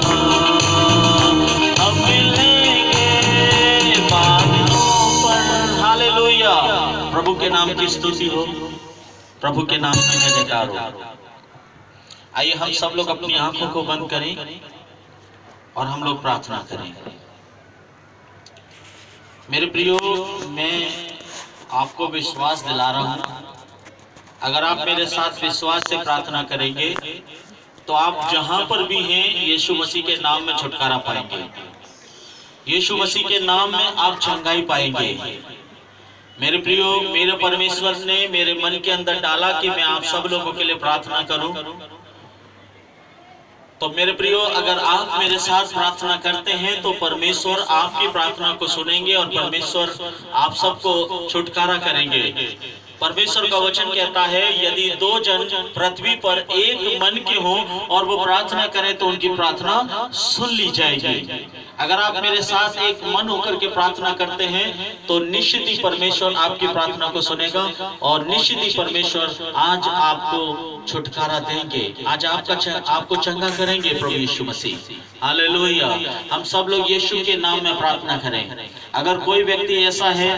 हम मिलेंगे बादलों पर। हालेलुया। प्रभु के नाम की स्तुति हो, प्रभु के नाम की जयकार हो। आइए हम सब लोग अपनी आंखों को बंद करें और हम लोग प्रार्थना करें। मेरे प्रियो, मैं आपको विश्वास दिला रहा हूं, अगर आप मेरे साथ विश्वास से प्रार्थना करेंगे तो आप जहां पर भी हैं यीशु मसीह के नाम में छुटकारा पाएंगे, यीशु मसीह के नाम में आप चंगाई पाएंगे। मेरे प्रियो, मेरे परमेश्वर ने मेरे मन के अंदर डाला कि मैं आप सब लोगों के लिए प्रार्थना करूं। तो मेरे प्रियो, अगर आप मेरे साथ प्रार्थना करते हैं तो परमेश्वर आपकी प्रार्थना को सुनेंगे और परमेश्वर आप सबको छुटकारा करेंगे। परमेश्वर का वचन कहता है, यदि दो जन पृथ्वी पर एक मन के हों और वो प्रार्थना करें तो उनकी प्रार्थना सुन ली जाएगी। अगर आप मेरे साथ एक मन होकर के प्रार्थना करते हैं तो निश्चित ही परमेश्वर आपकी प्रार्थना को सुनेगा और निश्चित ही परमेश्वर आज आपको छुटकारा देंगे, आज आपको चंगा करेंगे प्रभु यीशु मसीह। हालेलुया। हम सब लोग यीशु के नाम में प्रार्थना करें। अगर कोई व्यक्ति ऐसा है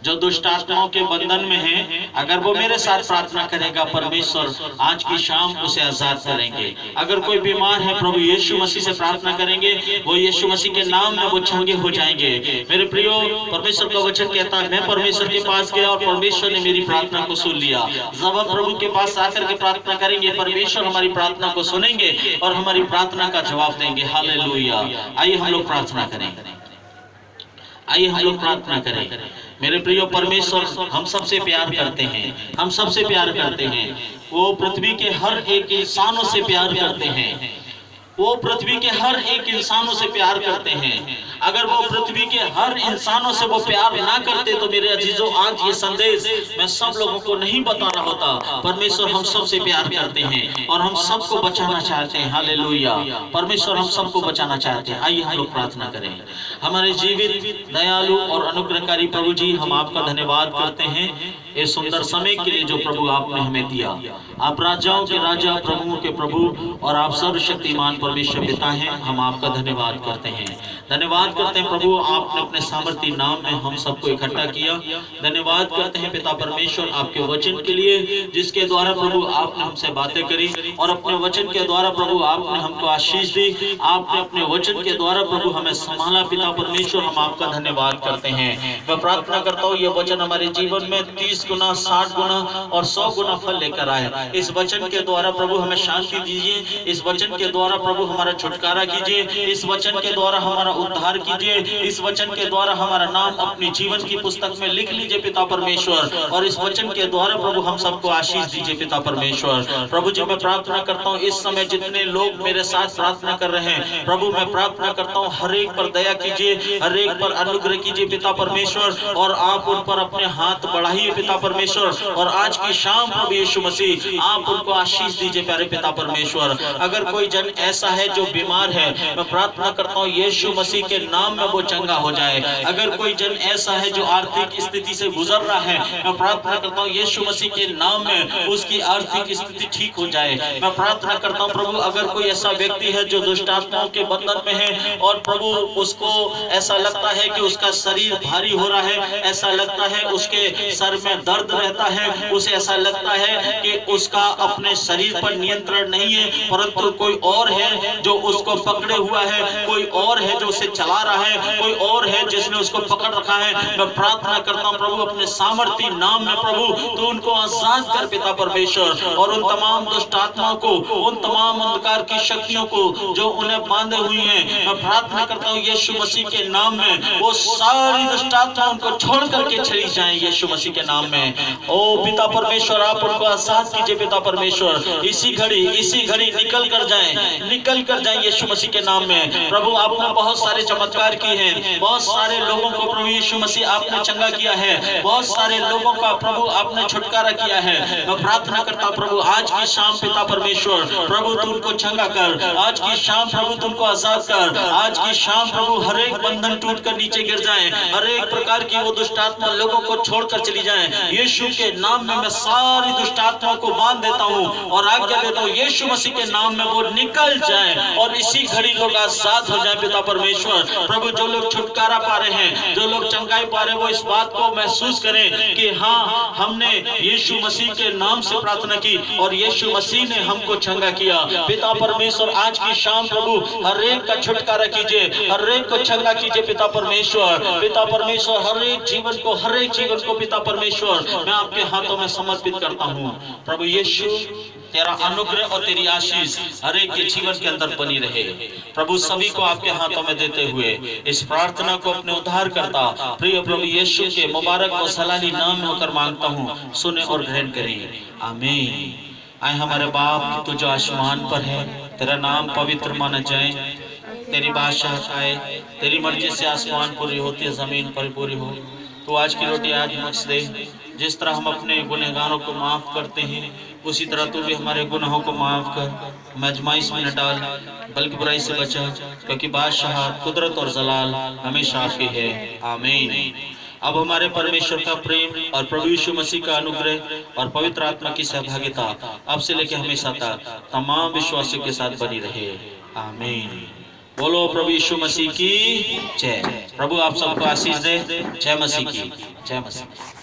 जो दुष्ट आत्माओं के बंधन में है, अगर वो मेरे साथ प्रार्थना करेगा, परमेश्वर आज की शाम उसे आजाद करेंगे। अगर कोई बीमार है, प्रभु यीशु मसीह से प्रार्थना करेंगे, वो यीशु मसीह के नाम में वो चंगे हो जाएंगे। मेरे प्रियो, परमेश्वर का वचन कहता है, मैं परमेश्वर के पास गया और परमेश्वर ने मेरी प्रार्थना को सुन लिया। जब हम प्रभु के पास आकर के प्रार्थना करेंगे, परमेश्वर हमारी प्रार्थना को सुनेंगे और हमारी प्रार्थना का जवाब देंगे। हालेलुया। आइए हम लोग प्रार्थना करें, आइए हम लोग प्रार्थना करें। मेरे प्रियो, परमेश्वर हम सबसे प्यार करते हैं, हम सबसे प्यार करते हैं। वो पृथ्वी के हर एक इंसानों से प्यार करते हैं, वो पृथ्वी के हर एक इंसानों से प्यार करते हैं। अगर वो पृथ्वी के हर इंसानों से वो प्यार ना करते तो मेरे अजीजों, आज ये संदेश मैं सब लोगों को नहीं बता रहा होता। परमेश्वर हम सबसे प्यार करते हैं और हम सबको बचाना चाहते हैं। हालेलुया। परमेश्वर हम सबको बचाना चाहते हैं। आइए हम लोग प्रार्थना करें। हमारे जीवित, दयालु और अनुग्रहकारी प्रभु जी, हम आपका धन्यवाद करते हैं इस सुंदर समय के लिए जो प्रभु आपने हमें दिया। आप राजाओं के राजा, प्रभुओं के प्रभु और आप सर्वशक्तिमान परमेश्वर पिता हैं। हम आपका धन्यवाद करते हैं, धन्यवाद करते हैं प्रभु, आपने अपने सामर्थी नाम में हम सबको इकट्ठा किया। धन्यवाद करते हैं पिता परमेश्वर आपके वचन के लिए, जिसके द्वारा प्रभु आपने हमसे बातें करी और अपने वचन के द्वारा प्रभु आपने हमको आशीष दी। आपने अपने वचन के द्वारा प्रभु हमें संभाला। पिता परमेश्वर, हम आपका धन्यवाद करते हैं। मैं प्रार्थना करता हूँ ये वचन हमारे जीवन में 30 गुना, 60 गुना और 100 गुना फल लेकर आए। इस वचन के द्वारा प्रभु हमें शांति दीजिए। इस वचन के द्वारा प्रभु प्रभु हमारा छुटकारा कीजिए, इस वचन के द्वारा हमारा उद्धार कीजिए, इस वचन के द्वारा हमारा नाम अपनी जीवन की पुस्तक में लिख लीजिए पिता परमेश्वर, और इस वचन के द्वारा प्रभु हम सबको आशीष दीजिए पिता परमेश्वर। प्रभु जी मैं प्रार्थना करता हूँ इस समय जितने लोग मेरे साथ प्रार्थना कर रहे हैं प्रभु मैं प्रार्थना करता हूँ हर एक पर दया कीजिए, हर एक पर अनुग्रह कीजिए पिता परमेश्वर, और आप उन पर अपने हाथ बढ़ाइए पिता परमेश्वर, और आज की शाम प्रभु यीशु मसीह आप उनको आशीष दीजिए प्यारे पिता परमेश्वर। अगर कोई जन ऐसा है जो बीमार है मैं प्रार्थना करता हूँ यीशु मसीह के नाम में वो चंगा हो जाए। अगर कोई जन ऐसा है जो आर्थिक स्थिति से गुजर रहा है मैं प्रार्थना करता हूँ यीशु मसीह के नाम में उसकी आर्थिक स्थिति ठीक हो जाए। मैं प्रार्थना करता हूँ प्रभु अगर कोई ऐसा व्यक्ति है जो दुष्ट आत्माओं के बंधन में है और प्रभु उसको ऐसा लगता है कि उसका शरीर भारी हो रहा है, ऐसा लगता है उसके सर में दर्द रहता है, उसे ऐसा लगता है कि उसका अपने शरीर पर नियंत्रण नहीं है, परंतु कोई और है जो उसको पकड़े हुआ है, कोई और है जो उसे चला रहा है, कोई और है जिसने उसको पकड़ रखा है। मैं प्रार्थना करता हूँ प्रभु अपने सामर्थी नाम में प्रभु तो उनको आजाद कर पिता परमेश्वर, और उन तमाम दुष्ट आत्माओं को, उन तमाम अंधकार की शक्तियों को जो उन्हें बांधे हुई हैं मैं प्रार्थना करता हूँ यीशु मसीह के नाम में वो सारी दुष्ट आत्मा उनको छोड़ करके चली जाएं यीशु मसीह के नाम में। ओ पिता परमेश्वर आप उनको आजाद कीजिए पिता परमेश्वर, इसी घड़ी निकल कर जाएं यीशु मसीह के नाम में। प्रभु आपने बहुत सारे चमत्कार किए हैं, बहुत सारे लोगों को प्रभु यीशु मसीह आपने चंगा किया है, बहुत सारे लोगों का प्रभु आपने छुटकारा किया है। मैं प्रार्थना करता हूँ प्रभु आज की शाम पिता परमेश्वर प्रभु तू उनको चंगा कर, आज की शाम प्रभु तुमको आजाद कर, आज की शाम प्रभु हर एक बंधन टूट कर नीचे गिर जाए, हर एक प्रकार की वो दुष्ट आत्मा लोगों को छोड़कर चली जाए। यीशु के नाम में मैं सारी दुष्ट आत्माओं को बांध देता हूँ और आज्ञा देता हूँ यीशु मसीह के नाम में वो निकल जाए और इसी घड़ी लोग आजाद हो जाए पिता परमेश्वर। प्रभु जो लोग छुटकारा पा रहे हैं, जो लोग चंगाई पा रहे हैं वो इस बात को महसूस करें कि हाँ हमने यीशु मसीह के नाम से प्रार्थना की और यीशु मसीह ने हमको चंगा किया। पिता परमेश्वर आज की शाम प्रभु हर एक का छुटकारा कीजिए, हर एक को चंगा कीजिए पिता परमेश्वर। पिता परमेश्वर हर एक जीवन को पिता परमेश्वर मैं आपके हाथों में समर्पित करता हूँ। प्रभु यीशु तेरा अनुग्रह और तेरी आशीष हर एक के जीवन के अंदर बनी रहे। प्रभु सभी को आपके हाथों में देते हुए इस प्रार्थना को अपने उद्धार करता प्रिय प्रभु यीशु के मुबारक और सलानी नाम में होकर मांगता हूँ, सुने और ग्रहण करें, आमीन। आए हमारे बाप तू जो आसमान पर है, तेरा नाम पवित्र माना जाए, तेरी बादशाहत आए, तेरी मर्जी से आसमान पूरी होती है जमीन पर पूरी हो। तो आज की रोटी आज बख्श दे, जिस तरह हम अपने गुनहगारों को माफ करते हैं उसी तरह तू भी हमारे गुनाहों को माफ कर। मैं आजमाइश में न डाल बल्कि बुराई से बचा, क्योंकि बादशाह कुदरत और जलाल हमेशा आपकी है, आमीन। अब हमारे परमेश्वर का प्रेम और प्रभु यीशु मसीह का अनुग्रह और पवित्र आत्मा की सहभागिता अब से लेकर हमेशा तक तमाम विश्वासियों के साथ बनी रहे, आमीन। बोलो प्रभु यीशु मसीह की जय। प्रभु आप सबको आशीष दे। जय मसीह की जय मसीह।